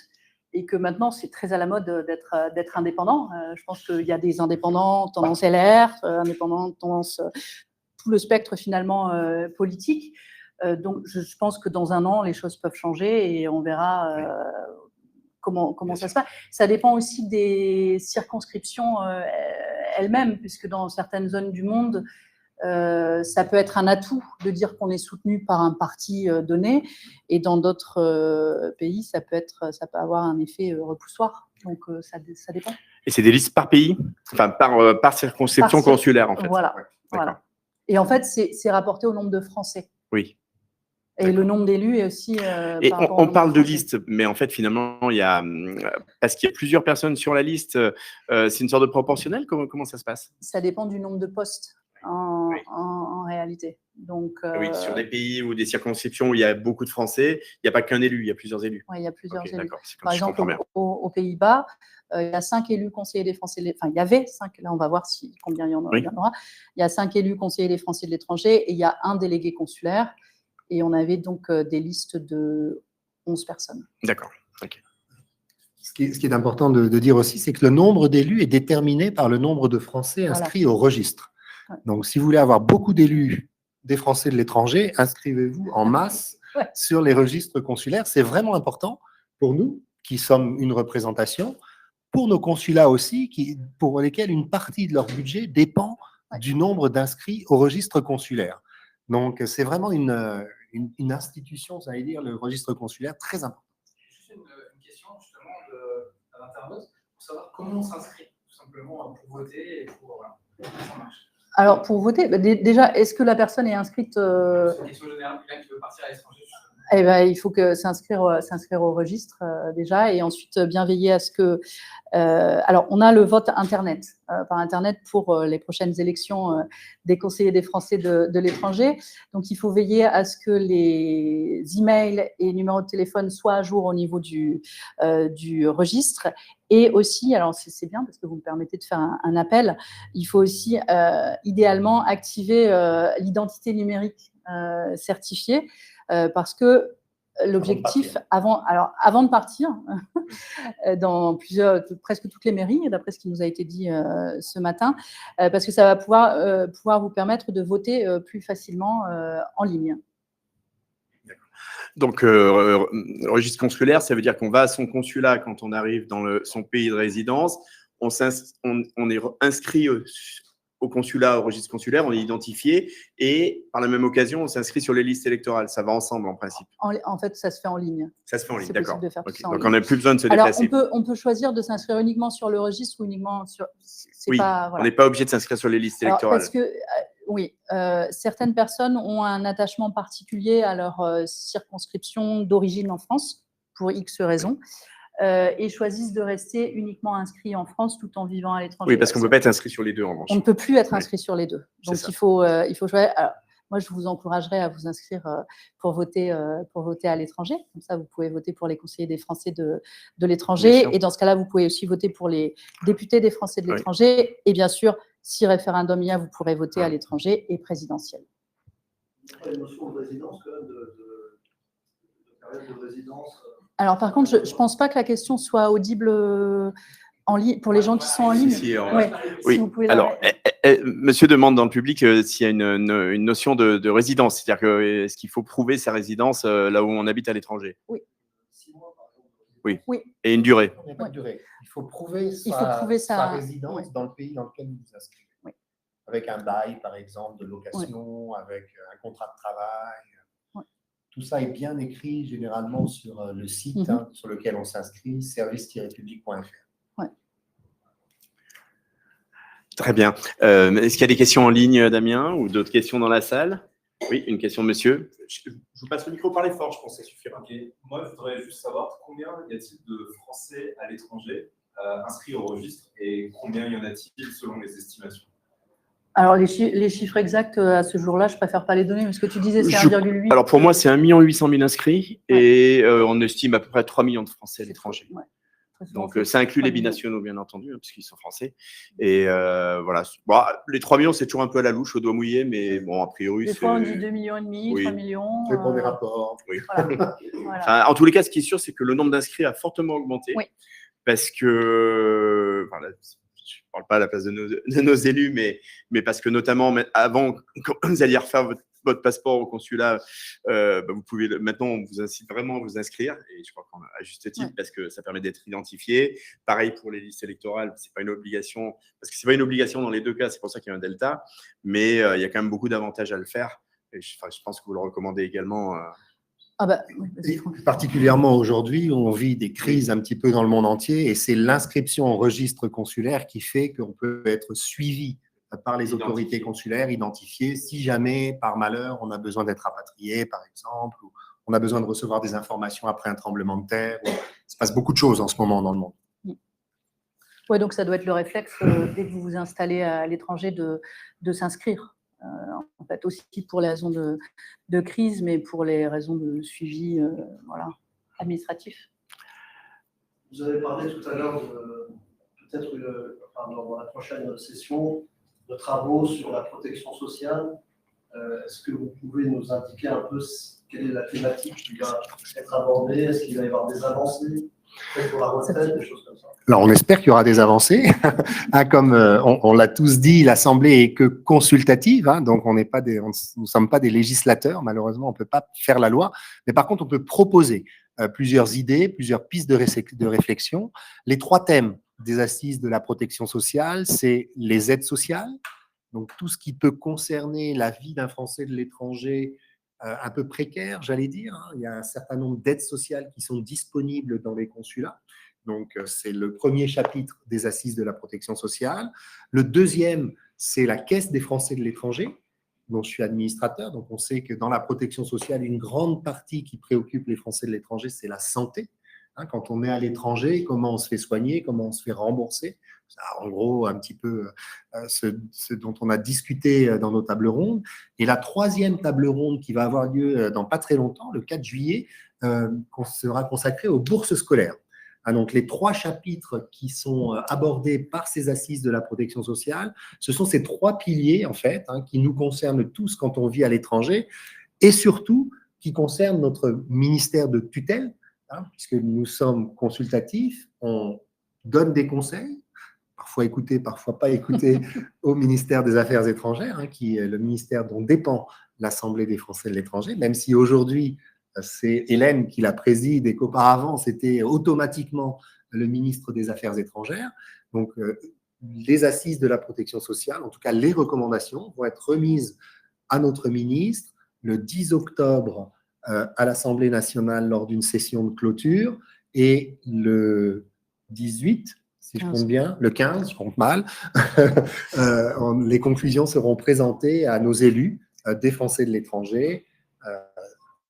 S2: et que maintenant, c'est très à la mode d'être indépendant. Je pense qu'il y a des indépendants tendance LR, indépendants tendance tout le spectre finalement politique. Donc, je pense que dans un an, les choses peuvent changer et on verra comment ça se passe. Ça dépend aussi des circonscriptions elles-mêmes, puisque dans certaines zones du monde, ça peut être un atout de dire qu'on est soutenu par un parti donné, et dans d'autres pays, ça peut avoir un effet repoussoir. Donc, ça dépend.
S1: Et c'est des listes par pays, enfin par circonscription consulaire en fait.
S2: Voilà.
S1: Ouais,
S2: voilà. Et en fait, c'est rapporté au nombre de Français.
S1: Oui.
S2: Et le nombre d'élus est aussi.
S1: Et
S2: par rapport au
S1: on
S2: nombre
S1: parle de
S2: Français.
S1: liste, mais en fait, finalement, il y a, parce qu'il y a plusieurs personnes sur la liste, c'est une sorte de proportionnel. Comment ça se passe?
S2: Ça dépend du nombre de postes en réalité. Donc,
S1: oui, sur des pays ou des circonscriptions où il y a beaucoup de Français, il n'y a pas qu'un élu, il y a plusieurs élus.
S2: Oui, il y a plusieurs élus.
S1: Par
S2: exemple, aux Pays-Bas, il y a 5 élus conseillers des Français, enfin, il y avait 5, là on va voir combien il y en aura. Il y a 5 élus conseillers des Français de l'étranger et il y a un délégué consulaire. Et on avait donc des listes de 11 personnes.
S1: D'accord. Okay.
S3: Ce qui est important de dire aussi, c'est que le nombre d'élus est déterminé par le nombre de Français inscrits au registre. Ouais. Donc, si vous voulez avoir beaucoup d'élus des Français de l'étranger, inscrivez-vous en masse sur les registres consulaires. C'est vraiment important pour nous, qui sommes une représentation, pour nos consulats aussi, pour lesquels une partie de leur budget dépend du nombre d'inscrits au registre consulaire. Donc, c'est vraiment une institution, ça veut dire, le registre consulaire, très important.
S4: Juste une question, justement, à l'internaute, pour savoir comment on s'inscrit, tout simplement, pour voter et pour... Voilà, comment ça marche.
S2: Alors, pour voter, déjà, est-ce que la personne est inscrite
S4: C'est une question générale, quelqu'un qui veut partir à l'étranger.
S2: Eh ben, il faut s'inscrire au registre déjà, et ensuite bien veiller à ce que... alors, on a le vote Internet, par Internet pour les prochaines élections des conseillers des Français de l'étranger. Donc, il faut veiller à ce que les emails et numéros de téléphone soient à jour au niveau du registre. Et aussi, alors c'est bien parce que vous me permettez de faire un appel, il faut aussi idéalement activer l'identité numérique certifiée. Parce que l'objectif, avant de partir, dans presque toutes les mairies, d'après ce qui nous a été dit ce matin, parce que ça va pouvoir vous permettre de voter plus facilement en ligne.
S1: Donc, registre consulaire, ça veut dire qu'on va à son consulat quand on arrive dans son pays de résidence, on est inscrit au consulat, au registre consulaire, on est identifié et par la même occasion, on s'inscrit sur les listes électorales. Ça va ensemble en principe.
S2: En fait, ça se fait en ligne.
S1: Ça se fait en ligne, d'accord.
S2: Okay.
S1: Donc, on n'a plus besoin de se déplacer.
S2: Alors, on peut choisir de s'inscrire uniquement sur le registre ou uniquement sur...
S1: Oui, on n'est pas obligé de s'inscrire sur les listes électorales.
S2: Parce que, oui, certaines personnes ont un attachement particulier à leur circonscription d'origine en France, pour X raisons. Et choisissent de rester uniquement inscrits en France tout en vivant à l'étranger.
S1: Oui, parce qu'on ne peut pas être inscrit sur les deux, en revanche.
S2: On ne peut plus être inscrit sur les deux. Donc, il faut choisir. Alors, moi, je vous encouragerais à vous inscrire pour voter à l'étranger. Comme ça, vous pouvez voter pour les conseillers des Français de l'étranger. Et dans ce cas-là, vous pouvez aussi voter pour les députés des Français de l'étranger. Et bien sûr, si référendum il y a, vous pourrez voter à l'étranger et présidentiel.
S5: Il n'y a pas une notion de résidence, quand même, de période de résidence.
S2: Alors, par contre, je ne pense pas que la question soit audible en ligne pour les gens qui sont en ligne.
S1: Oui. Alors, monsieur demande dans le public s'il y a une notion de résidence, c'est-à-dire que est-ce qu'il faut prouver sa résidence là où on habite à l'étranger?
S2: Oui.
S5: 6 mois, par exemple.
S1: Oui. Et une durée?
S3: Il n'y a pas de durée. Il faut prouver sa résidence dans le pays dans lequel vous vous inscrivez. Oui. Avec un bail, par exemple, de location, avec un contrat de travail. Tout ça est bien écrit généralement sur le site sur lequel on s'inscrit, service-public.fr.
S2: Ouais.
S1: Très bien. Est-ce qu'il y a des questions en ligne, Damien, ou d'autres questions dans la salle? Oui, une question, monsieur. Je vous passe le micro, parlez fort, je pense que ça suffira.
S6: Okay. Moi, je voudrais juste savoir combien y a-t-il de Français à l'étranger inscrits au registre et combien y en a-t-il selon les estimations?
S2: Alors, les chiffres exacts à ce jour-là, je préfère pas les donner, mais ce que tu disais, c'est 1,8.
S1: Alors, pour moi, c'est 1 800 000 inscrits et on estime à peu près 3 millions de Français à l'étranger.
S2: Ouais.
S1: Donc, ça inclut les binationaux, bien entendu, hein, puisqu'ils sont français. Et voilà. Bon, les 3 millions, c'est toujours un peu à la louche, au doigt mouillé, mais bon, a priori,
S2: des fois, on dit 2,5 millions, 3 millions.
S3: Ça dépend des rapports.
S1: Oui.
S2: Voilà.
S1: Enfin, en tous les cas, ce qui est sûr, c'est que le nombre d'inscrits a fortement augmenté. Oui. Parce que... Enfin, je ne parle pas à la place de nos élus, mais parce que notamment, avant, quand vous alliez refaire votre passeport au consulat, vous pouvez maintenant, on vous incite vraiment à vous inscrire, et je crois qu'à juste titre, parce que ça permet d'être identifié. Pareil pour les listes électorales, c'est pas une obligation, parce que c'est pas une obligation dans les deux cas, c'est pour ça qu'il y a un delta, mais il y a quand même beaucoup d'avantages à le faire, et je pense que vous le recommandez également.
S2: Ah bah, oui, vas-y,
S3: Et
S2: Franck.
S3: particulièrement aujourd'hui, on vit des crises un petit peu dans le monde entier et c'est l'inscription au registre consulaire qui fait qu'on peut être suivi par les autorités consulaires, identifié, si jamais, par malheur, on a besoin d'être rapatrié, par exemple, ou on a besoin de recevoir des informations après un tremblement de terre. Il se passe beaucoup de choses en ce moment dans le monde.
S2: Ouais, donc ça doit être le réflexe, dès que vous vous installez à l'étranger, de s'inscrire. En fait, aussi pour les raisons de crise, mais pour les raisons de suivi voilà, administratif.
S5: Vous avez parlé tout à l'heure peut-être dans la prochaine session de travaux sur la protection sociale. Est-ce que vous pouvez nous indiquer un peu quelle est la thématique qui va être abordée? Est-ce qu'il va y avoir des avancées pour la retraite, des choses comme ça?
S3: Alors, on espère qu'il y aura des avancées. Comme on l'a tous dit, l'Assemblée est que consultative, donc nous ne sommes pas des législateurs, malheureusement, on ne peut pas faire la loi. Mais par contre, on peut proposer plusieurs idées, plusieurs pistes de réflexion. Les 3 thèmes des assises de la protection sociale, c'est les aides sociales, donc tout ce qui peut concerner la vie d'un Français de l'étranger un peu précaire, j'allais dire. Il y a un certain nombre d'aides sociales qui sont disponibles dans les consulats. Donc, c'est le premier chapitre des assises de la protection sociale. Le deuxième, c'est la Caisse des Français de l'étranger, dont je suis administrateur. Donc, on sait que dans la protection sociale, une grande partie qui préoccupe les Français de l'étranger, c'est la santé. Quand on est à l'étranger, comment on se fait soigner, comment on se fait rembourser. En gros, un petit peu ce dont on a discuté dans nos tables rondes. Et la 3e table ronde qui va avoir lieu dans pas très longtemps, le 4 juillet, sera consacrée aux bourses scolaires. Donc, les 3 chapitres qui sont abordés par ces assises de la protection sociale, ce sont ces 3 piliers, en fait, qui nous concernent tous quand on vit à l'étranger et surtout qui concernent notre ministère de tutelle, puisque nous sommes consultatifs, on donne des conseils, parfois écoutés, parfois pas écoutés, au ministère des Affaires étrangères, qui est le ministère dont dépend l'Assemblée des Français de l'étranger, même si aujourd'hui, c'est Hélène qui la préside et qu'auparavant, c'était automatiquement le ministre des Affaires étrangères. Donc, les assises de la protection sociale, en tout cas les recommandations, vont être remises à notre ministre le 10 octobre à l'Assemblée nationale lors d'une session de clôture et le 18, si je compte bien, le 15, je compte mal, les conclusions seront présentées à nos élus des Français de l'étranger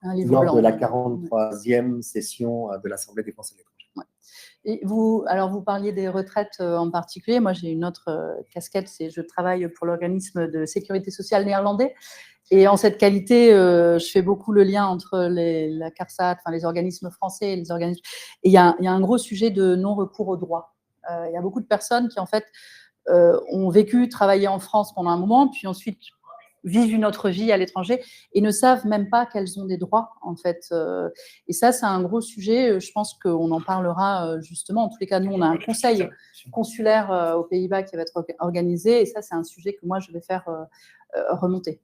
S3: lors de la 43e session de l'Assemblée des Français de l'étranger.
S2: Et vous parliez des retraites en particulier. Moi, j'ai une autre casquette, c'est je travaille pour l'organisme de sécurité sociale néerlandais. Et en cette qualité, je fais beaucoup le lien entre la CARSAT, les organismes français et les organismes… Et il y a un gros sujet de non-recours aux droits. Il y a beaucoup de personnes qui, en fait, ont vécu, travaillé en France pendant un moment, puis ensuite vivent une autre vie à l'étranger et ne savent même pas qu'elles ont des droits, en fait. Et ça, c'est un gros sujet. Je pense qu'on en parlera justement. En tous les cas, nous, on a un conseil consulaire aux Pays-Bas qui va être organisé. Et ça, c'est un sujet que moi, je vais faire remonter.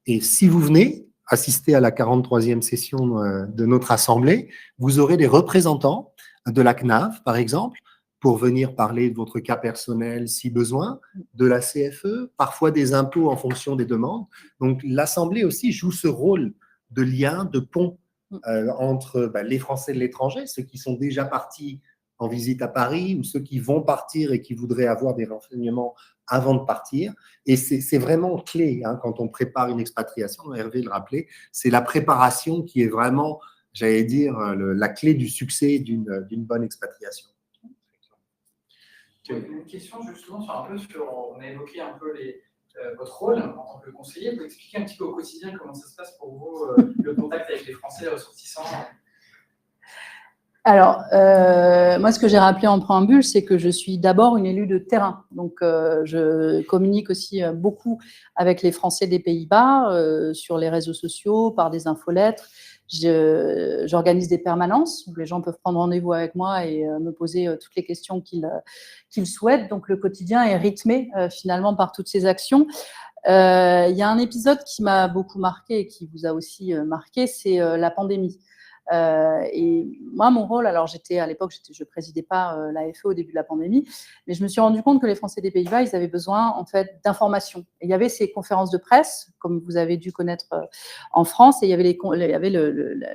S3: Et si vous venez assister à la 43e session de notre Assemblée, vous aurez des représentants de la CNAV, par exemple, pour venir parler de votre cas personnel si besoin, de la CFE, parfois des impôts en fonction des demandes. Donc, l'Assemblée aussi joue ce rôle de lien, de pont entre les Français de l'étranger, ceux qui sont déjà partis en visite à Paris ou ceux qui vont partir et qui voudraient avoir des renseignements avant de partir. Et c'est vraiment clé quand on prépare une expatriation, Hervé le rappelait, c'est la préparation qui est vraiment, j'allais dire, la clé du succès d'une bonne expatriation.
S4: Une question justement on a évoqué un peu votre rôle en tant que conseiller. Vous expliquer un petit peu au quotidien comment ça se passe pour vous, le contact avec les Français ressortissants?
S2: Alors, moi, ce que j'ai rappelé en préambule, c'est que je suis d'abord une élue de terrain. Donc, je communique aussi beaucoup avec les Français des Pays-Bas sur les réseaux sociaux, par des infolettres. J'organise des permanences où les gens peuvent prendre rendez-vous avec moi et me poser toutes les questions qu'ils souhaitent. Donc, le quotidien est rythmé finalement par toutes ces actions. Il y a un épisode qui m'a beaucoup marqué et qui vous a aussi marqué, c'est la pandémie. Et moi, mon rôle, alors à l'époque, je présidais pas l'AFE au début de la pandémie, mais je me suis rendu compte que les Français des Pays-Bas, ils avaient besoin en fait d'informations. Et il y avait ces conférences de presse, comme vous avez dû connaître en France, et il y avait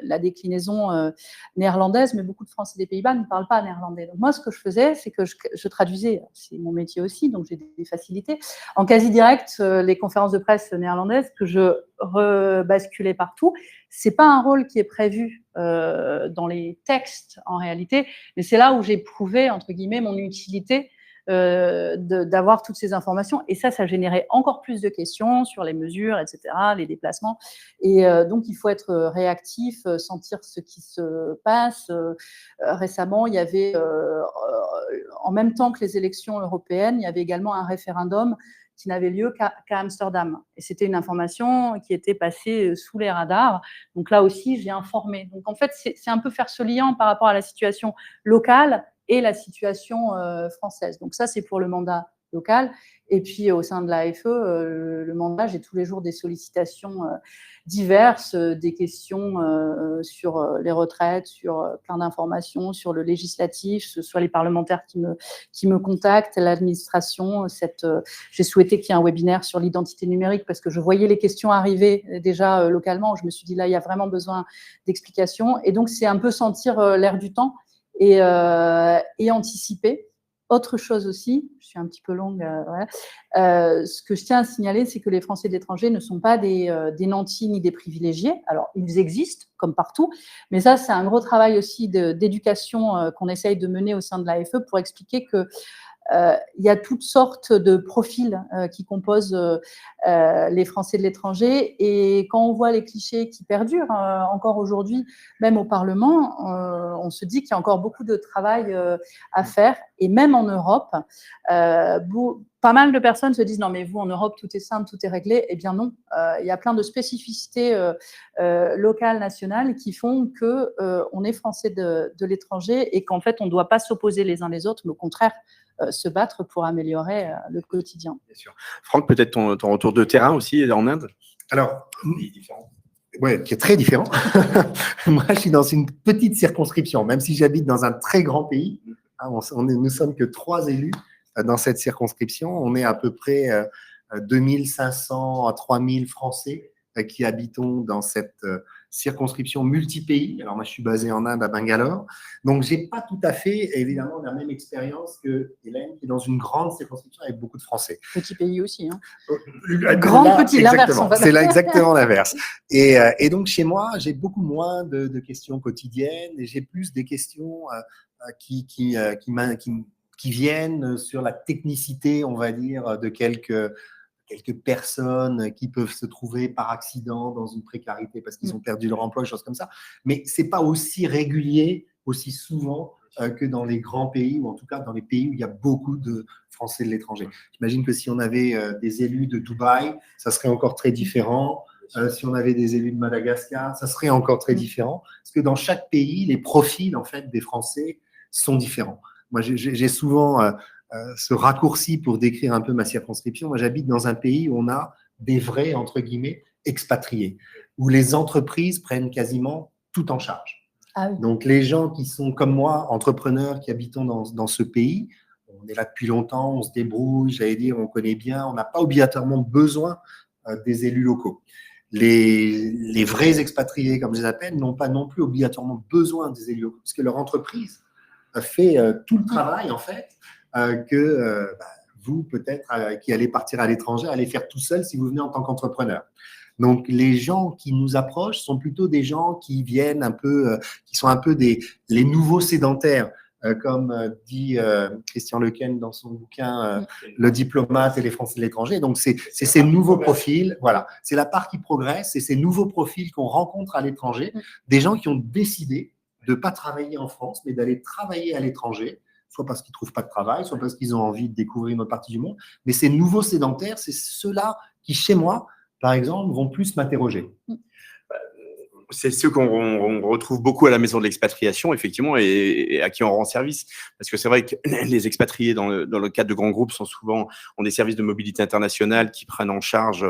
S2: la déclinaison néerlandaise, mais beaucoup de Français des Pays-Bas ne parlent pas néerlandais. Donc moi, ce que je faisais, c'est que je traduisais, c'est mon métier aussi, donc j'ai des facilités, en quasi direct les conférences de presse néerlandaises que je rebasculais partout. C'est pas un rôle qui est prévu dans les textes en réalité, mais c'est là où j'ai prouvé entre guillemets mon utilité d'avoir toutes ces informations. Et ça générait encore plus de questions sur les mesures, etc., les déplacements. Et donc, il faut être réactif, sentir ce qui se passe. Récemment, il y avait, en même temps que les élections européennes, il y avait également un référendum qui n'avait lieu qu'à Amsterdam. Et c'était une information qui était passée sous les radars. Donc là aussi, j'ai informé. Donc en fait, c'est un peu faire ce lien par rapport à la situation locale et la situation française. Donc ça, c'est pour le mandat local. Et puis au sein de l'AFE, le mandat, j'ai tous les jours des sollicitations diverses, des questions sur les retraites, sur plein d'informations, sur le législatif, ce soit les parlementaires qui me contactent, l'administration. J'ai souhaité qu'il y ait un webinaire sur l'identité numérique parce que je voyais les questions arriver déjà localement. Je me suis dit là, il y a vraiment besoin d'explications. Et donc, c'est un peu sentir l'air du temps et anticiper. Autre chose aussi, je suis un petit peu longue, ce que je tiens à signaler, c'est que les Français de l'étranger ne sont pas des nantis ni des privilégiés. Alors, ils existent, comme partout, mais ça, c'est un gros travail aussi d'éducation qu'on essaye de mener au sein de l'AFE pour expliquer que il y a toutes sortes de profils qui composent les Français de l'étranger. Et quand on voit les clichés qui perdurent encore aujourd'hui, même au Parlement, on se dit qu'il y a encore beaucoup de travail à faire. Et même en Europe, pas mal de personnes se disent « Non, mais vous, en Europe, tout est simple, tout est réglé. » Eh bien non, il y a plein de spécificités locales, nationales qui font qu'on est Français de l'étranger et qu'en fait, on ne doit pas s'opposer les uns les autres, mais au contraire, se battre pour améliorer le quotidien.
S1: Bien sûr. Franck, peut-être ton retour de terrain aussi en Inde?
S3: Alors, ouais, qui est très différent. Moi, je suis dans une petite circonscription, même si j'habite dans un très grand pays. Nous sommes que 3 élus dans cette circonscription. On est à peu près 2500 à 3000 Français qui habitons dans cette circonscription multi-pays. Alors moi, je suis basé en Inde, à Bangalore. Donc, j'ai pas tout à fait, évidemment, la même expérience que Hélène, qui est dans une grande circonscription avec beaucoup de Français.
S2: Petit pays aussi. Hein.
S3: Grand,
S2: petit, l'inverse.
S3: C'est là exactement l'inverse. Et donc, chez moi, j'ai beaucoup moins de questions quotidiennes et j'ai plus des questions qui viennent sur la technicité, on va dire, de quelques personnes qui peuvent se trouver par accident dans une précarité parce qu'ils ont perdu leur emploi, des choses comme ça. Mais ce n'est pas aussi régulier, aussi souvent que dans les grands pays, ou en tout cas dans les pays où il y a beaucoup de Français de l'étranger. J'imagine que si on avait des élus de Dubaï, ça serait encore très différent. Si on avait des élus de Madagascar, ça serait encore très différent. Parce que dans chaque pays, les profils en fait, des Français sont différents. Moi, j'ai souvent ce raccourci pour décrire un peu ma circonscription. Moi, j'habite dans un pays où on a des vrais, entre guillemets, expatriés, où les entreprises prennent quasiment tout en charge. Ah oui. Donc, les gens qui sont comme moi, entrepreneurs qui habitons dans ce pays, on est là depuis longtemps, on se débrouille, j'allais dire, on connaît bien, on n'a pas obligatoirement besoin des élus locaux. Les vrais expatriés, comme je les appelle, n'ont pas non plus obligatoirement besoin des élus locaux, parce que leur entreprise fait tout le travail, en fait, que vous, peut-être, qui allez partir à l'étranger, allez faire tout seul si vous venez en tant qu'entrepreneur. Donc, les gens qui nous approchent sont plutôt des gens qui viennent un peu, qui sont un peu les nouveaux sédentaires, comme dit Christian Lequen dans son bouquin Le diplomate et les Français de l'étranger. Donc, c'est ces nouveaux profils, voilà, c'est la part qui progresse, c'est ces nouveaux profils qu'on rencontre à l'étranger, des gens qui ont décidé de ne pas travailler en France, mais d'aller travailler à l'étranger, soit parce qu'ils ne trouvent pas de travail, soit parce qu'ils ont envie de découvrir une autre partie du monde. Mais ces nouveaux sédentaires, c'est ceux-là qui, chez moi, par exemple, vont plus m'interroger.
S1: C'est ceux qu'on retrouve beaucoup à la maison de l'expatriation, effectivement, et à qui on rend service. Parce que c'est vrai que les expatriés, dans le cadre de grands groupes, ont des services de mobilité internationale qui prennent en charge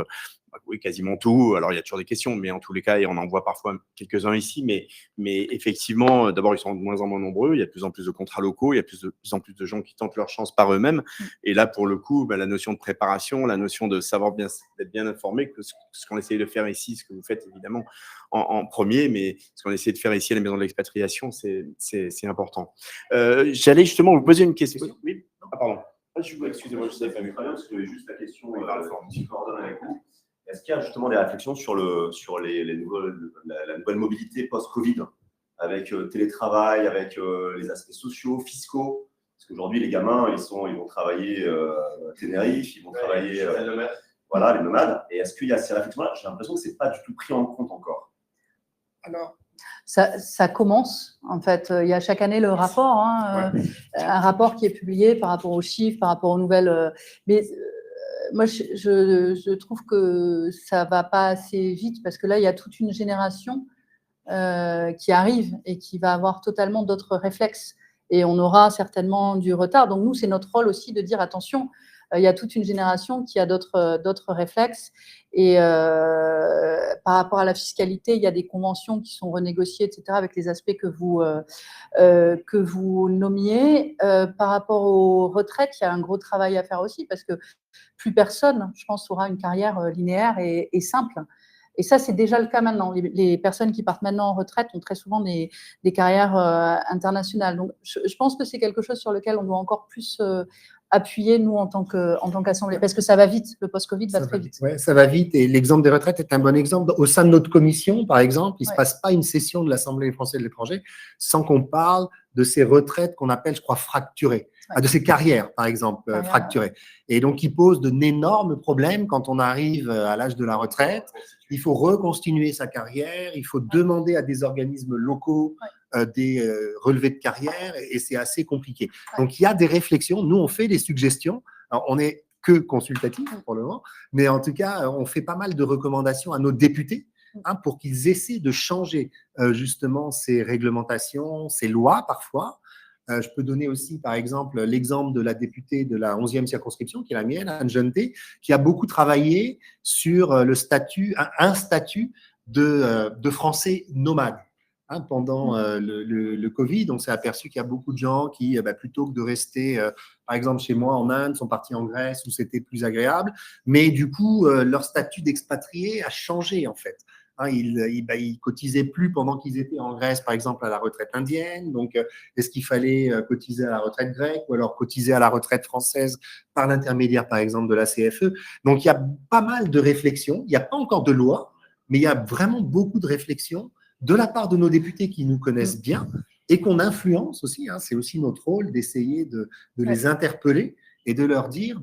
S1: oui, quasiment tout. Alors, il y a toujours des questions, mais en tous les cas, et on en voit parfois quelques-uns ici, mais effectivement, d'abord, ils sont de moins en moins nombreux. Il y a de plus en plus de contrats locaux. Il y a de plus en plus de gens qui tentent leur chance par eux-mêmes. Et là, pour le coup, la notion de préparation, la notion de savoir d'être bien informé, que ce qu'on essaye de faire ici, ce que vous faites évidemment en premier, mais ce qu'on essaie de faire ici à la Maison de l'Expatriation, c'est important. J'allais justement vous poser une question. Oui, pardon. Excusez-moi, je ne savais pas vu.
S7: Très bien, parce que juste la question qui coordonne avec vous. Est-ce qu'il y a justement des réflexions sur la nouvelle mobilité post-Covid, avec télétravail, avec les aspects sociaux, fiscaux? Parce qu'aujourd'hui, les gamins, ils vont travailler à Tenerife, ils vont travailler… voilà, les nomades. Et est-ce qu'il y a ces réflexions-là? J'ai l'impression que ce n'est pas du tout pris en compte encore.
S2: Alors, ça commence, en fait. Il y a chaque année le rapport, un rapport qui est publié par rapport aux chiffres, par rapport aux nouvelles. Mais moi, je trouve que ça ne va pas assez vite parce que là, il y a toute une génération qui arrive et qui va avoir totalement d'autres réflexes. Et on aura certainement du retard. Donc, nous, c'est notre rôle aussi de dire attention, il y a toute une génération qui a d'autres réflexes. Et par rapport à la fiscalité, il y a des conventions qui sont renégociées, etc., avec les aspects que vous nommiez. Par rapport aux retraites, il y a un gros travail à faire aussi parce que plus personne, je pense, aura une carrière linéaire et simple. Et ça, c'est déjà le cas maintenant. Les personnes qui partent maintenant en retraite ont très souvent des carrières internationales. Donc, je pense que c'est quelque chose sur lequel on doit encore plus appuyer, nous, en tant qu'Assemblée, parce que ça va vite. Le post-Covid va très vite.
S3: Oui, ça va vite. Et l'exemple des retraites est un bon exemple. Au sein de notre commission, par exemple, il ne se passe pas une session de l'Assemblée des Français de l'étranger sans qu'on parle de ces retraites qu'on appelle, je crois, fracturées. De ces carrières, par exemple, fracturées. Et donc, qui posent d'énormes problèmes quand on arrive à l'âge de la retraite. Il faut recontinuer sa carrière, il faut demander à des organismes locaux des relevés de carrière, et c'est assez compliqué. Donc, il y a des réflexions. Nous, on fait des suggestions. Alors, on n'est que consultatif pour le moment, mais en tout cas, on fait pas mal de recommandations à nos députés pour qu'ils essaient de changer justement ces réglementations, ces lois parfois. Je peux donner aussi, par exemple, l'exemple de la députée de la 11e circonscription, qui est la mienne, Anne Jeuneté, qui a beaucoup travaillé sur un statut de Français nomades. Pendant le Covid, on s'est aperçu qu'il y a beaucoup de gens qui, plutôt que de rester, par exemple, chez moi en Inde, sont partis en Grèce où c'était plus agréable. Mais du coup, leur statut d'expatrié a changé, en fait. Ils cotisaient plus pendant qu'ils étaient en Grèce, par exemple, à la retraite indienne. Donc, est-ce qu'il fallait cotiser à la retraite grecque ou alors cotiser à la retraite française par l'intermédiaire, par exemple, de la CFE? Donc, il y a pas mal de réflexions. Il n'y a pas encore de loi, mais il y a vraiment beaucoup de réflexions de la part de nos députés qui nous connaissent bien et qu'on influence aussi. C'est aussi notre rôle d'essayer de les interpeller et de leur dire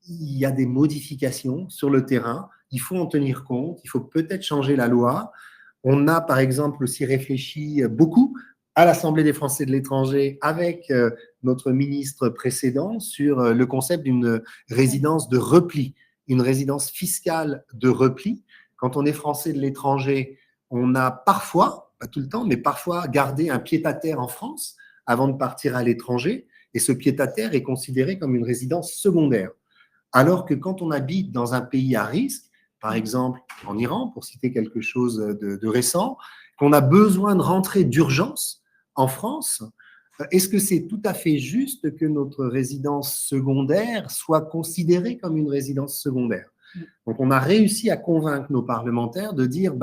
S3: il y a des modifications sur le terrain, il faut en tenir compte, il faut peut-être changer la loi. On a par exemple aussi réfléchi beaucoup à l'Assemblée des Français de l'étranger avec notre ministre précédent sur le concept d'une résidence de repli, une résidence fiscale de repli. Quand on est Français de l'étranger, on a parfois, pas tout le temps, mais parfois gardé un pied-à-terre en France avant de partir à l'étranger, et ce pied-à-terre est considéré comme une résidence secondaire. Alors que quand on habite dans un pays à risque, par exemple en Iran, pour citer quelque chose de récent, qu'on a besoin de rentrer d'urgence en France, est-ce que c'est tout à fait juste que notre résidence secondaire soit considérée comme une résidence secondaire? Donc, on a réussi à convaincre nos parlementaires de dire,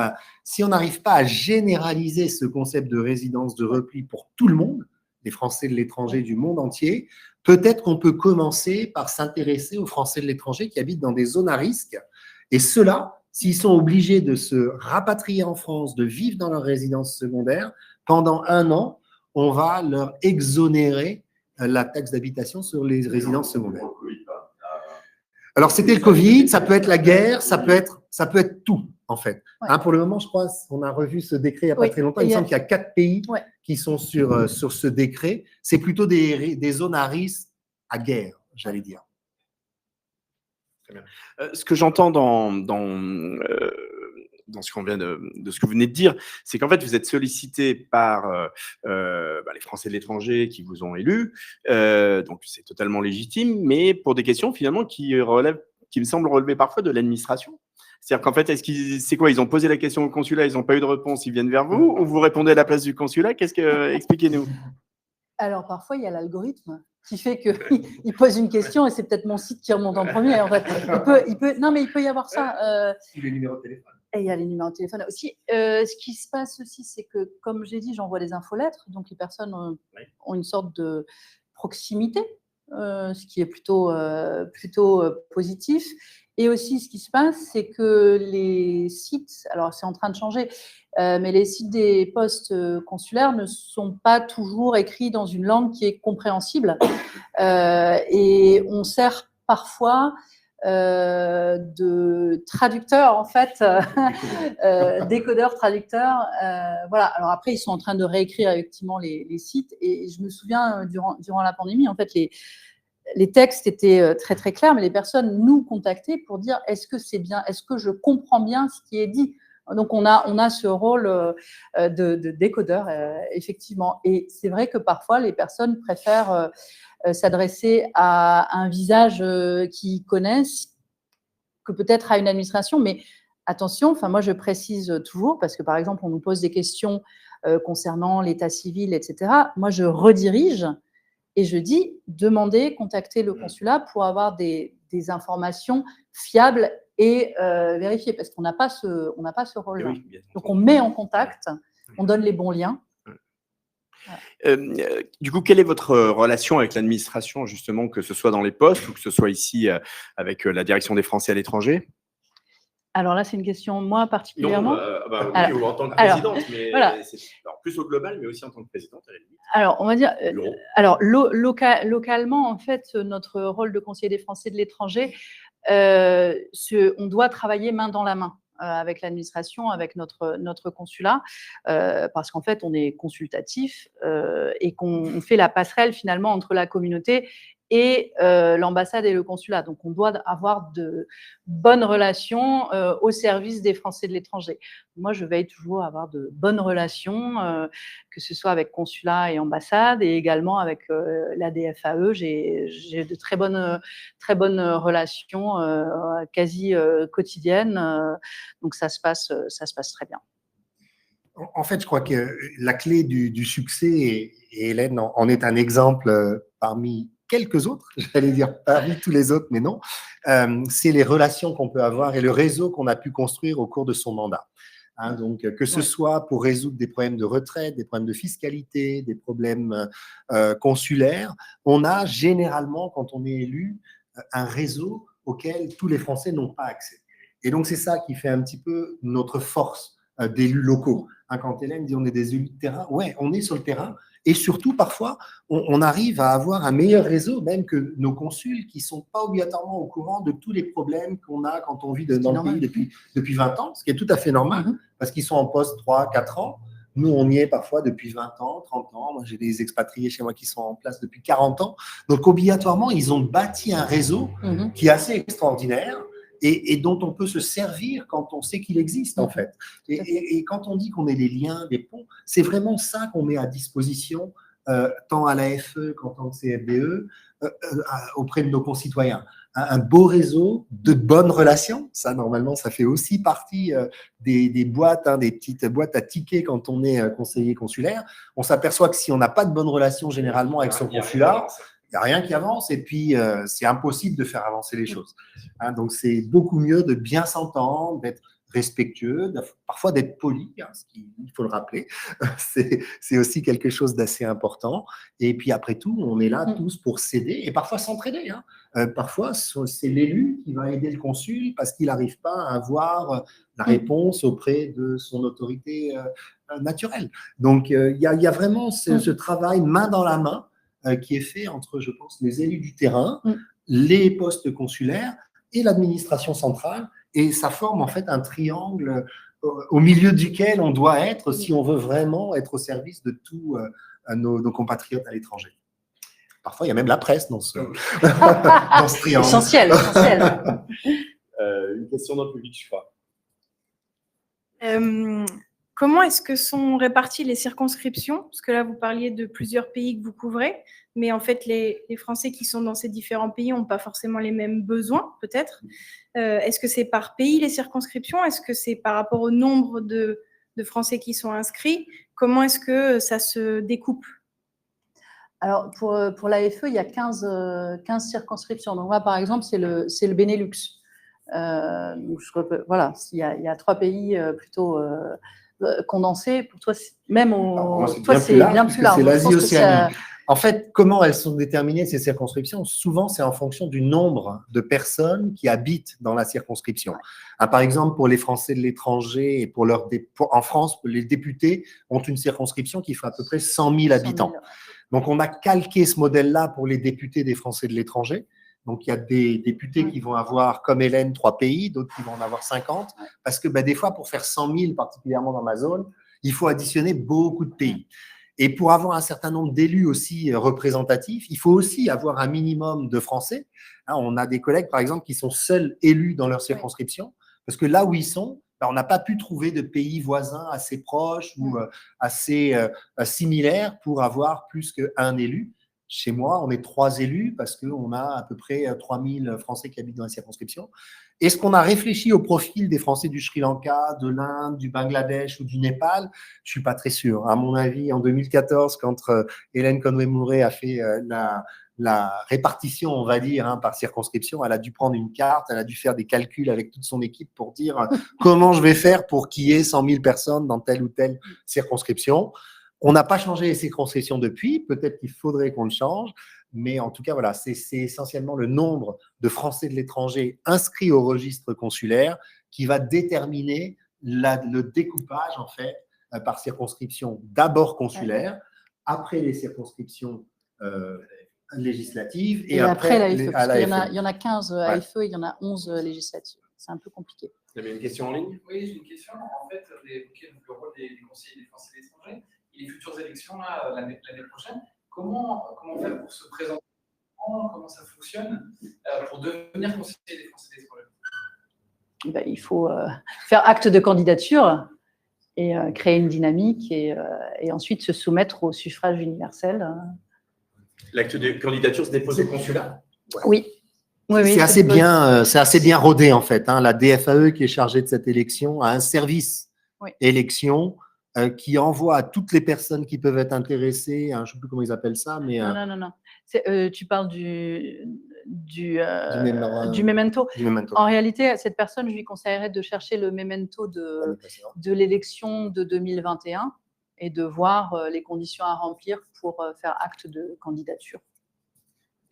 S3: si on n'arrive pas à généraliser ce concept de résidence de repli pour tout le monde, les Français de l'étranger du monde entier, peut-être qu'on peut commencer par s'intéresser aux Français de l'étranger qui habitent dans des zones à risque. Et ceux-là, s'ils sont obligés de se rapatrier en France, de vivre dans leur résidence secondaire, pendant 1 an, on va leur exonérer la taxe d'habitation sur les résidences secondaires. Alors, c'était le Covid, ça peut être la guerre, ça peut être tout, en fait. Pour le moment, je crois qu'on a revu ce décret il n'y a pas très longtemps. Il me semble qu'il y a 4 pays qui sont sur ce décret. C'est plutôt des zones à risque à guerre, j'allais dire.
S1: Très bien. Ce que j'entends dans ce qu'on vient de ce que vous venez de dire, c'est qu'en fait, vous êtes sollicité par les Français de l'étranger qui vous ont élu, donc c'est totalement légitime, mais pour des questions finalement qui me semblent relever parfois de l'administration. C'est-à-dire qu'en fait, c'est quoi? Ils ont posé la question au consulat, ils n'ont pas eu de réponse, ils viennent vers vous, ou vous répondez à la place du consulat? Expliquez-nous.
S2: Alors, parfois, il y a l'algorithme qui fait qu'il pose une question et c'est peut-être mon site qui remonte en premier. En fait. Non, mais il peut y avoir ça.
S3: Les numéros de téléphone.
S2: Et il y a les numéros de téléphone aussi. Ce qui se passe aussi, c'est que, comme j'ai dit, j'envoie des infolettres. Donc, les personnes ont une sorte de proximité, ce qui est plutôt positif. Et aussi, ce qui se passe, c'est que les sites, alors c'est en train de changer, mais les sites des postes consulaires ne sont pas toujours écrits dans une langue qui est compréhensible. Et on sert parfois de traducteurs, en fait, décodeurs, traducteurs. Voilà. Alors après, ils sont en train de réécrire effectivement les sites. Et je me souviens, durant la pandémie, en fait, les textes étaient très, très clairs, mais les personnes nous contactaient pour dire est-ce que c'est bien, est-ce que je comprends bien ce qui est dit? Donc, on a ce rôle de décodeur, effectivement. Et c'est vrai que parfois, les personnes préfèrent s'adresser à un visage qu'ils connaissent que peut-être à une administration. Mais attention, moi, je précise toujours, parce que, par exemple, on nous pose des questions concernant l'état civil, etc. Moi, je redirige et je dis, demandez, contactez le consulat pour avoir des informations fiables et vérifiées, parce qu'on n'a pas ce rôle-là. Oui, donc, on met en contact, on donne les bons liens.
S1: Voilà. Du coup, quelle est votre relation avec l'administration, justement, que ce soit dans les postes ou que ce soit ici avec la direction des Français à l'étranger?
S2: Alors là, c'est une question, moi, particulièrement.
S1: Non, oui, ou en tant que présidente, mais voilà. Alors, plus au global, mais aussi en tant que présidente, à la limite.
S2: Alors, on va dire, localement, en fait, notre rôle de conseiller des Français de l'étranger, on doit travailler main dans la main avec l'administration, avec notre consulat, parce qu'en fait, on est consultatif et qu'on fait la passerelle, finalement, entre la communauté et l'ambassade et le consulat. Donc, on doit avoir de bonnes relations au service des Français de l'étranger. Moi, je veille toujours à avoir de bonnes relations, que ce soit avec consulat et ambassade, et également avec la DFAE. J'ai de très bonnes relations, quasi quotidiennes. Donc, ça se passe très bien.
S3: En fait, je crois que la clé du succès, et Hélène en est un exemple parmi quelques autres, j'allais dire parmi tous les autres, mais non, c'est les relations qu'on peut avoir et le réseau qu'on a pu construire au cours de son mandat. Hein, donc, que ce soit pour résoudre des problèmes de retraite, des problèmes de fiscalité, des problèmes consulaires, on a généralement, quand on est élu, un réseau auquel tous les Français n'ont pas accès. Et donc, c'est ça qui fait un petit peu notre force d'élus locaux. Hein, quand Hélène dit on est des élus de terrain, ouais, on est sur le terrain. Et surtout, parfois, on arrive à avoir un meilleur réseau même que nos consuls qui ne sont pas obligatoirement au courant de tous les problèmes qu'on a quand on vit dans le pays depuis 20 ans, ce qui est tout à fait normal, parce qu'ils sont en poste 3, 4 ans. Nous, on y est parfois depuis 20 ans, 30 ans. Moi, j'ai des expatriés chez moi qui sont en place depuis 40 ans. Donc, obligatoirement, ils ont bâti un réseau qui est assez extraordinaire. Et dont on peut se servir quand on sait qu'il existe, en fait. Et quand on dit qu'on est des liens, des ponts, c'est vraiment ça qu'on met à disposition, tant à l'AFE qu'en tant que CFDE, auprès de nos concitoyens. Un beau réseau de bonnes relations, ça, normalement, ça fait aussi partie des boîtes, des petites boîtes à tickets quand on est conseiller consulaire. On s'aperçoit que si on n'a pas de bonnes relations, généralement, avec son consulat, il n'y a rien qui avance et puis c'est impossible de faire avancer les choses. Hein, donc, c'est beaucoup mieux de bien s'entendre, d'être respectueux, parfois d'être poli, hein, il faut le rappeler. C'est aussi quelque chose d'assez important. Et puis, après tout, on est là tous pour s'aider et parfois s'entraider. Hein. Parfois, c'est l'élu qui va aider le consul parce qu'il n'arrive pas à avoir la réponse auprès de son autorité naturelle. Donc, il y a vraiment ce travail main dans la main qui est fait entre, je pense, les élus du terrain, les postes consulaires et l'administration centrale. Et ça forme en fait un triangle au milieu duquel on doit être si on veut vraiment être au service de tous nos compatriotes à l'étranger. Parfois, il y a même la presse dans ce triangle.
S2: Essentiel.
S1: Une question dans le public, je crois.
S8: comment est-ce que sont réparties les circonscriptions? Parce que là, vous parliez de plusieurs pays que vous couvrez, mais en fait, les Français qui sont dans ces différents pays n'ont pas forcément les mêmes besoins, peut-être. Est-ce que c'est par pays, les circonscriptions? Est-ce que c'est par rapport au nombre de Français qui sont inscrits? Comment est-ce que ça se découpe?
S2: Alors, pour l'AFE, il y a 15 circonscriptions. Donc, moi, par exemple, c'est le Benelux. Donc, je crois que, voilà, il y a 3 pays plutôt condensés. Pour toi, même
S3: c'est bien plus large. C'est l'Asie-Océanie. En fait, comment elles sont déterminées, ces circonscriptions? Souvent, c'est en fonction du nombre de personnes qui habitent dans la circonscription. Par exemple, pour les Français de l'étranger et en France, les députés ont une circonscription qui fait à peu près 100 000 habitants. Donc, on a calqué ce modèle-là pour les députés des Français de l'étranger. Donc, il y a des députés qui vont avoir, comme Hélène, 3 pays, d'autres qui vont en avoir 50, parce que des fois, pour faire 100 000, particulièrement dans ma zone, il faut additionner beaucoup de pays. Et pour avoir un certain nombre d'élus aussi représentatifs, il faut aussi avoir un minimum de Français. On a des collègues, par exemple, qui sont seuls élus dans leur circonscription, parce que là où ils sont, on n'a pas pu trouver de pays voisins assez proches ou assez similaires pour avoir plus qu'un élu. Chez moi, on est 3 élus parce qu'on a à peu près 3000 Français qui habitent dans la circonscription. Est-ce qu'on a réfléchi au profil des Français du Sri Lanka, de l'Inde, du Bangladesh ou du Népal? Je ne suis pas très sûr. À mon avis, en 2014, quand Hélène Conway-Mouret a fait la répartition, on va dire, par circonscription, elle a dû prendre une carte, elle a dû faire des calculs avec toute son équipe pour dire comment je vais faire pour qu'il y ait 100 000 personnes dans telle ou telle circonscription. On n'a pas changé les circonscriptions depuis, peut-être qu'il faudrait qu'on le change, mais en tout cas, voilà, c'est essentiellement le nombre de Français de l'étranger inscrits au registre consulaire qui va déterminer le découpage, en fait, par circonscription, d'abord consulaire, après les circonscriptions législatives et après
S2: l'AFE. Parce qu'il
S3: l'AFE.
S2: y en a 15 AFE et il y en a 11 législatives. C'est un peu compliqué.
S1: Vous avez une question en ligne?
S4: Oui, j'ai une question. En fait, vous avez évoqué le rôle des conseillers des Français de l'étranger. Et les futures élections l'année prochaine, comment faire pour se présenter? Comment ça fonctionne pour devenir conseiller des Français de l'étranger?
S2: Il faut faire acte de candidature et créer une dynamique et ensuite se soumettre au suffrage universel.
S1: L'acte de candidature se dépose au consulat?
S2: Oui.
S3: C'est assez bien rodé, en fait. La DFAE, qui est chargée de cette élection, a un service élection qui envoie à toutes les personnes qui peuvent être intéressées, je ne sais plus comment ils appellent ça, mais…
S2: Non. Tu parles du memento. En réalité, cette personne, je lui conseillerais de chercher le memento de l'élection de 2021 et de voir les conditions à remplir pour faire acte de candidature.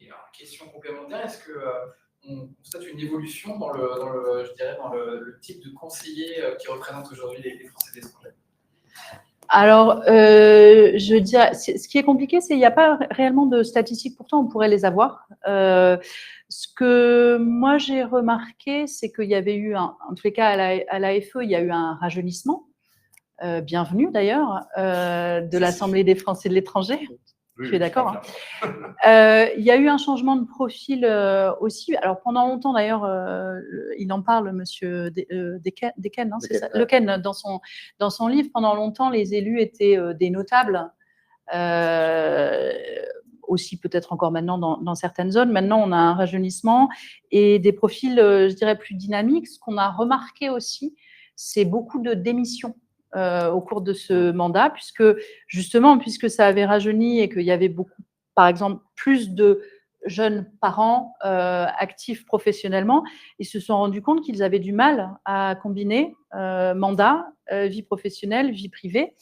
S4: Et alors, question complémentaire, est-ce qu'on constate une évolution dans le type de conseiller qui représente aujourd'hui les Français de l'étranger?
S2: Alors, je dirais, ce qui est compliqué, c'est qu'il n'y a pas réellement de statistiques. Pourtant, on pourrait les avoir. Ce que moi, j'ai remarqué, c'est qu'il y avait eu, en tous les cas, à l'AFE, il y a eu un rajeunissement, bienvenu d'ailleurs, de l'Assemblée des Français de l'étranger. Je suis d'accord. Il y a eu un changement de profil aussi. Alors, pendant longtemps, d'ailleurs, il en parle, monsieur Dequesne, hein, c'est ça, Lequesne, dans son livre. Pendant longtemps, les élus étaient des notables, aussi peut-être encore maintenant dans certaines zones. Maintenant, on a un rajeunissement et des profils, je dirais, plus dynamiques. Ce qu'on a remarqué aussi, c'est beaucoup de démissions au cours de ce mandat, puisque ça avait rajeuni et qu'il y avait beaucoup, par exemple, plus de jeunes parents actifs professionnellement, ils se sont rendus compte qu'ils avaient du mal à combiner mandat, vie professionnelle, vie privée.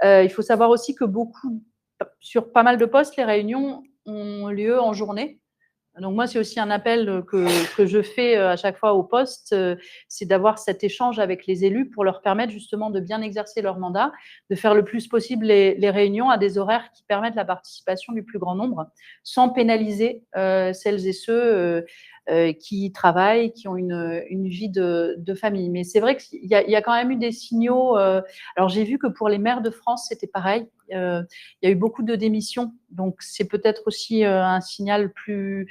S2: Il faut savoir aussi que sur pas mal de postes, les réunions ont lieu en journée. Donc moi, c'est aussi un appel que je fais à chaque fois au poste, c'est d'avoir cet échange avec les élus pour leur permettre justement de bien exercer leur mandat, de faire le plus possible les réunions à des horaires qui permettent la participation du plus grand nombre, sans pénaliser celles et ceux qui travaillent, qui ont une vie de famille. Mais c'est vrai qu'il y a quand même eu des signaux. Alors j'ai vu que pour les maires de France, c'était pareil. Il y a eu beaucoup de démissions, donc c'est peut-être aussi un signal plus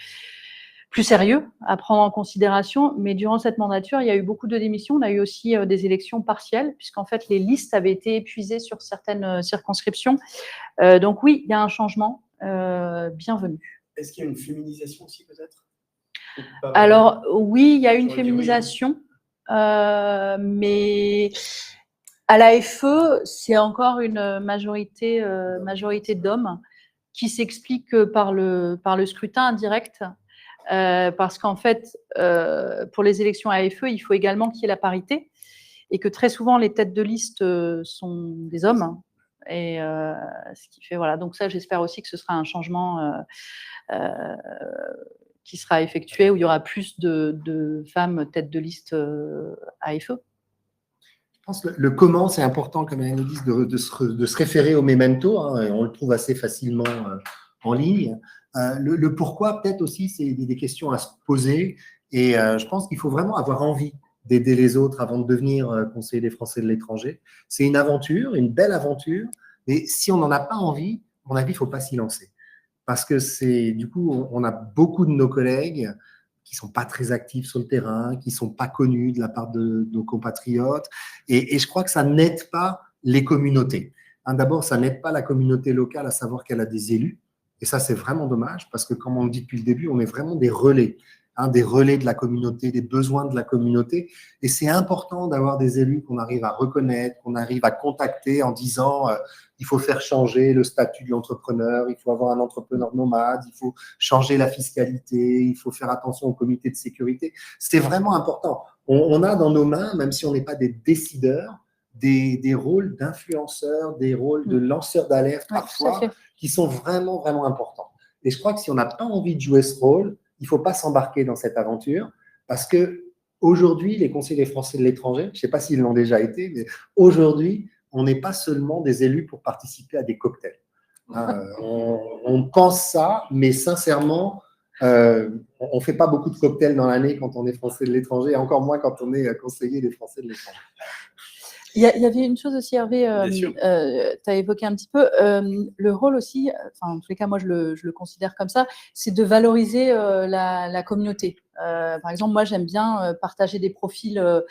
S2: plus sérieux à prendre en considération. Mais durant cette mandature, il y a eu beaucoup de démissions. On a eu aussi des élections partielles, puisqu'en fait, les listes avaient été épuisées sur certaines circonscriptions. Donc oui, il y a un changement bienvenu.
S1: Est-ce qu'il y a une féminisation aussi, peut-être?
S2: Alors oui, il y a une féminisation, mais à l'AFE, c'est encore une majorité d'hommes qui s'explique par le scrutin indirect. Parce qu'en fait, pour les élections AFE, il faut également qu'il y ait la parité et que très souvent, les têtes de liste sont des hommes. Et ce qui fait, voilà. Donc ça, j'espère aussi que ce sera un changement qui sera effectué, où il y aura plus de femmes têtes de liste AFE.
S3: Je pense que le comment, c'est important, comme Hélène le dit, de se référer au memento. Hein, on le trouve assez facilement en ligne. Le pourquoi, peut-être aussi, c'est des questions à se poser. Et je pense qu'il faut vraiment avoir envie d'aider les autres avant de devenir conseiller des Français de l'étranger. C'est une aventure, une belle aventure. Mais si on n'en a pas envie, à mon avis, il ne faut pas s'y lancer. Parce que du coup, on a beaucoup de nos collègues qui ne sont pas très actifs sur le terrain, qui ne sont pas connus de la part de nos compatriotes. Et je crois que ça n'aide pas les communautés. Hein, d'abord, ça n'aide pas la communauté locale à savoir qu'elle a des élus. Et ça, c'est vraiment dommage parce que, comme on le dit depuis le début, on est vraiment des relais. Des relais de la communauté, des besoins de la communauté. Et c'est important d'avoir des élus qu'on arrive à reconnaître, qu'on arrive à contacter en disant il faut faire changer le statut de l'entrepreneur, il faut avoir un entrepreneur nomade, il faut changer la fiscalité, il faut faire attention au comité de sécurité. C'est vraiment important. On a dans nos mains, même si on n'est pas des décideurs, des rôles d'influenceurs, des rôles de lanceurs d'alerte parfois, qui sont vraiment, vraiment importants. Et je crois que si on n'a pas envie de jouer ce rôle, il ne faut pas s'embarquer dans cette aventure parce qu'aujourd'hui, les conseillers des Français de l'étranger, je ne sais pas s'ils l'ont déjà été, mais aujourd'hui, on n'est pas seulement des élus pour participer à des cocktails. On pense ça, mais sincèrement, on ne fait pas beaucoup de cocktails dans l'année quand on est Français de l'étranger, et encore moins quand on est conseiller des Français de l'étranger.
S2: Il y avait une chose aussi, Hervé, tu as évoqué un petit peu, le rôle aussi, enfin, en tous les cas, moi, je le considère comme ça, c'est de valoriser la communauté. Par exemple, moi, j'aime bien partager des profils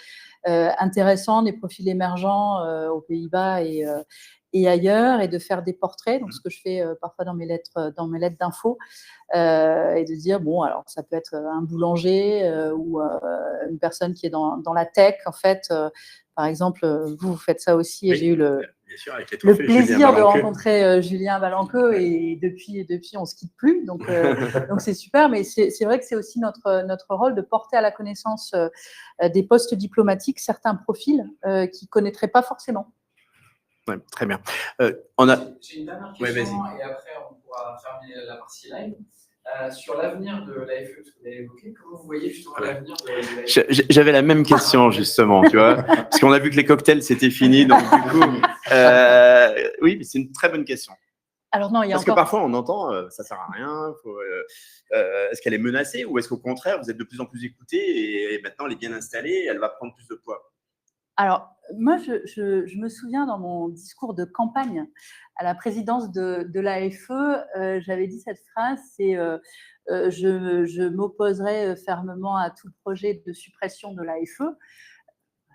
S2: intéressants, des profils émergents aux Pays-Bas et ailleurs, et de faire des portraits, donc ce que je fais parfois dans mes lettres d'info, et de dire, bon, alors ça peut être un boulanger ou une personne qui est dans la tech, en fait. Par exemple, vous faites ça aussi, et j'ai eu le plaisir de rencontrer Julien Valenqueux, et depuis, on ne se quitte plus, donc c'est super, mais c'est vrai que c'est aussi notre rôle de porter à la connaissance des postes diplomatiques certains profils qu'ils ne connaîtraient pas forcément.
S1: Ouais, très bien.
S4: J'ai une dernière question, et après on pourra fermer la partie live. Sur l'avenir de l'AFE, parce que vous l'avez évoqué, comment vous voyez justement l'avenir de l'AFE?
S1: J'avais la même question, justement, tu vois, parce qu'on a vu que les cocktails, c'était fini, donc du coup, oui, c'est une très bonne question.
S2: Alors non,
S1: parce que parfois, on entend, ça ne sert à rien, est-ce qu'elle est menacée, ou est-ce qu'au contraire, vous êtes de plus en plus écoutés, et maintenant, elle est bien installée, elle va prendre plus de poids?
S2: Alors, moi, je me souviens dans mon discours de campagne à la présidence de l'AFE, j'avais dit cette phrase, c'est je m'opposerai fermement à tout projet de suppression de l'AFE.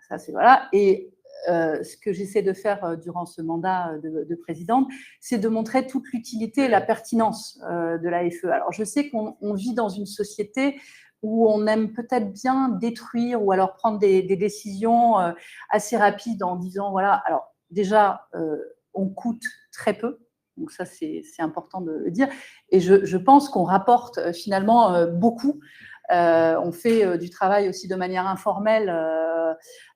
S2: Ça, c'est voilà. Et ce que j'essaie de faire durant ce mandat de présidente, c'est de montrer toute l'utilité et la pertinence de l'AFE. Alors, je sais qu'on vit dans une société où on aime peut-être bien détruire ou alors prendre des décisions assez rapides en disant, voilà, alors déjà, on coûte très peu, donc ça, c'est important de le dire, et je pense qu'on rapporte finalement beaucoup. On fait du travail aussi de manière informelle.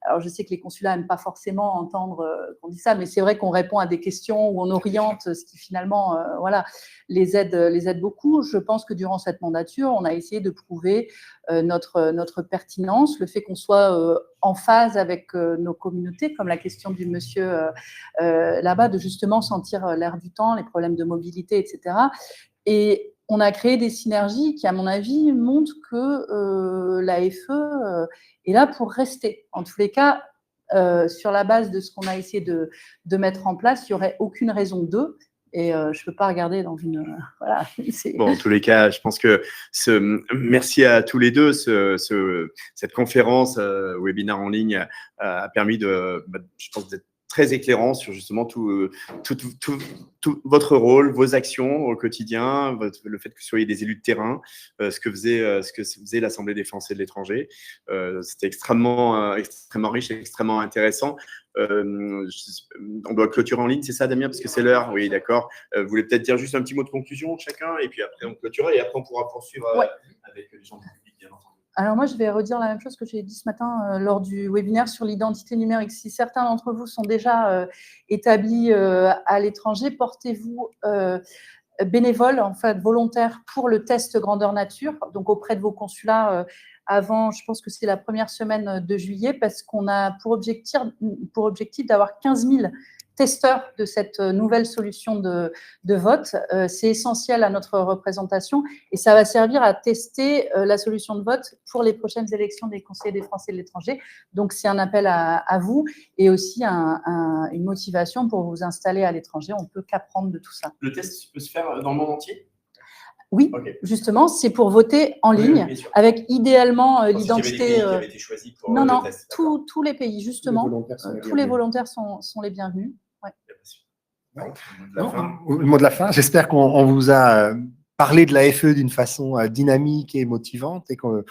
S2: Alors, je sais que les consulats n'aiment pas forcément entendre qu'on dit ça, mais c'est vrai qu'on répond à des questions où on oriente, ce qui finalement voilà, les aide beaucoup. Je pense que durant cette mandature, on a essayé de prouver notre pertinence, le fait qu'on soit en phase avec nos communautés, comme la question du monsieur là-bas, de justement sentir l'air du temps, les problèmes de mobilité, etc. Et on a créé des synergies qui, à mon avis, montrent que l'AFE est là pour rester. En tous les cas, sur la base de ce qu'on a essayé de mettre en place, il n'y aurait aucune raison d'eux. Et je ne peux pas regarder dans une… voilà.
S1: Bon, en tous les cas, je pense que merci à tous les deux. Cette conférence, webinaire en ligne, a permis je pense, d'être très éclairant sur justement tout votre rôle, vos actions au quotidien, le fait que vous soyez des élus de terrain, ce que faisait l'Assemblée des Français de l'étranger. C'était extrêmement riche et extrêmement intéressant. On doit clôturer en ligne, c'est ça, Damien, parce que c'est l'heure. Oui, d'accord. Vous voulez peut-être dire juste un petit mot de conclusion chacun, et puis après on clôturera, et après on pourra poursuivre avec les gens du public, bien entendu.
S2: Alors moi, je vais redire la même chose que j'ai dit ce matin lors du webinaire sur l'identité numérique. Si certains d'entre vous sont déjà établis à l'étranger, portez-vous bénévole, en fait, volontaire pour le test grandeur nature, donc auprès de vos consulats avant, je pense que c'est la première semaine de juillet, parce qu'on a pour objectif d'avoir 15 000 testeurs de cette nouvelle solution de vote. C'est essentiel à notre représentation et ça va servir à tester la solution de vote pour les prochaines élections des conseillers des Français de l'étranger. Donc, c'est un appel à vous et aussi une motivation pour vous installer à l'étranger. On ne peut qu'apprendre de tout ça.
S1: Le test peut se faire dans le monde entier ?
S2: Oui,
S1: okay.
S2: Justement, c'est pour voter en ligne, avec idéalement l'identité…
S1: qui avaient été choisis pour
S2: non,
S1: le test.
S2: tous les pays, justement. Tous les volontaires sont les bienvenus. Ouais.
S3: Le mot de la fin, j'espère qu'on vous a parlé de la FE d'une façon dynamique et motivante et qu'on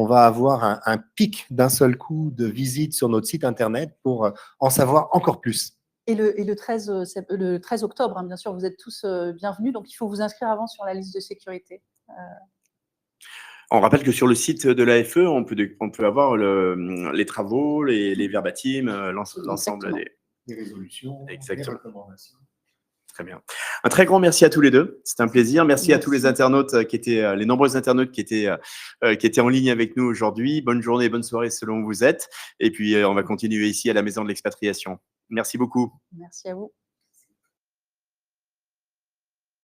S3: va avoir un pic d'un seul coup de visites sur notre site internet pour en savoir encore plus.
S2: Et le 13 octobre, hein, bien sûr, vous êtes tous bienvenus, donc il faut vous inscrire avant sur la liste de sécurité.
S1: On rappelle que sur le site de l'AFE, on peut avoir les travaux, les verbatim, l'ensemble
S3: des résolutions,
S1: exactement.
S3: des recommandations.
S1: Très bien. Un très grand merci à tous les deux. C'était un plaisir. Merci à tous les internautes les nombreux internautes qui étaient en ligne avec nous aujourd'hui. Bonne journée, bonne soirée selon où vous êtes. Et puis, on va continuer ici à la Maison de l'Expatriation. Merci beaucoup.
S2: Merci à vous.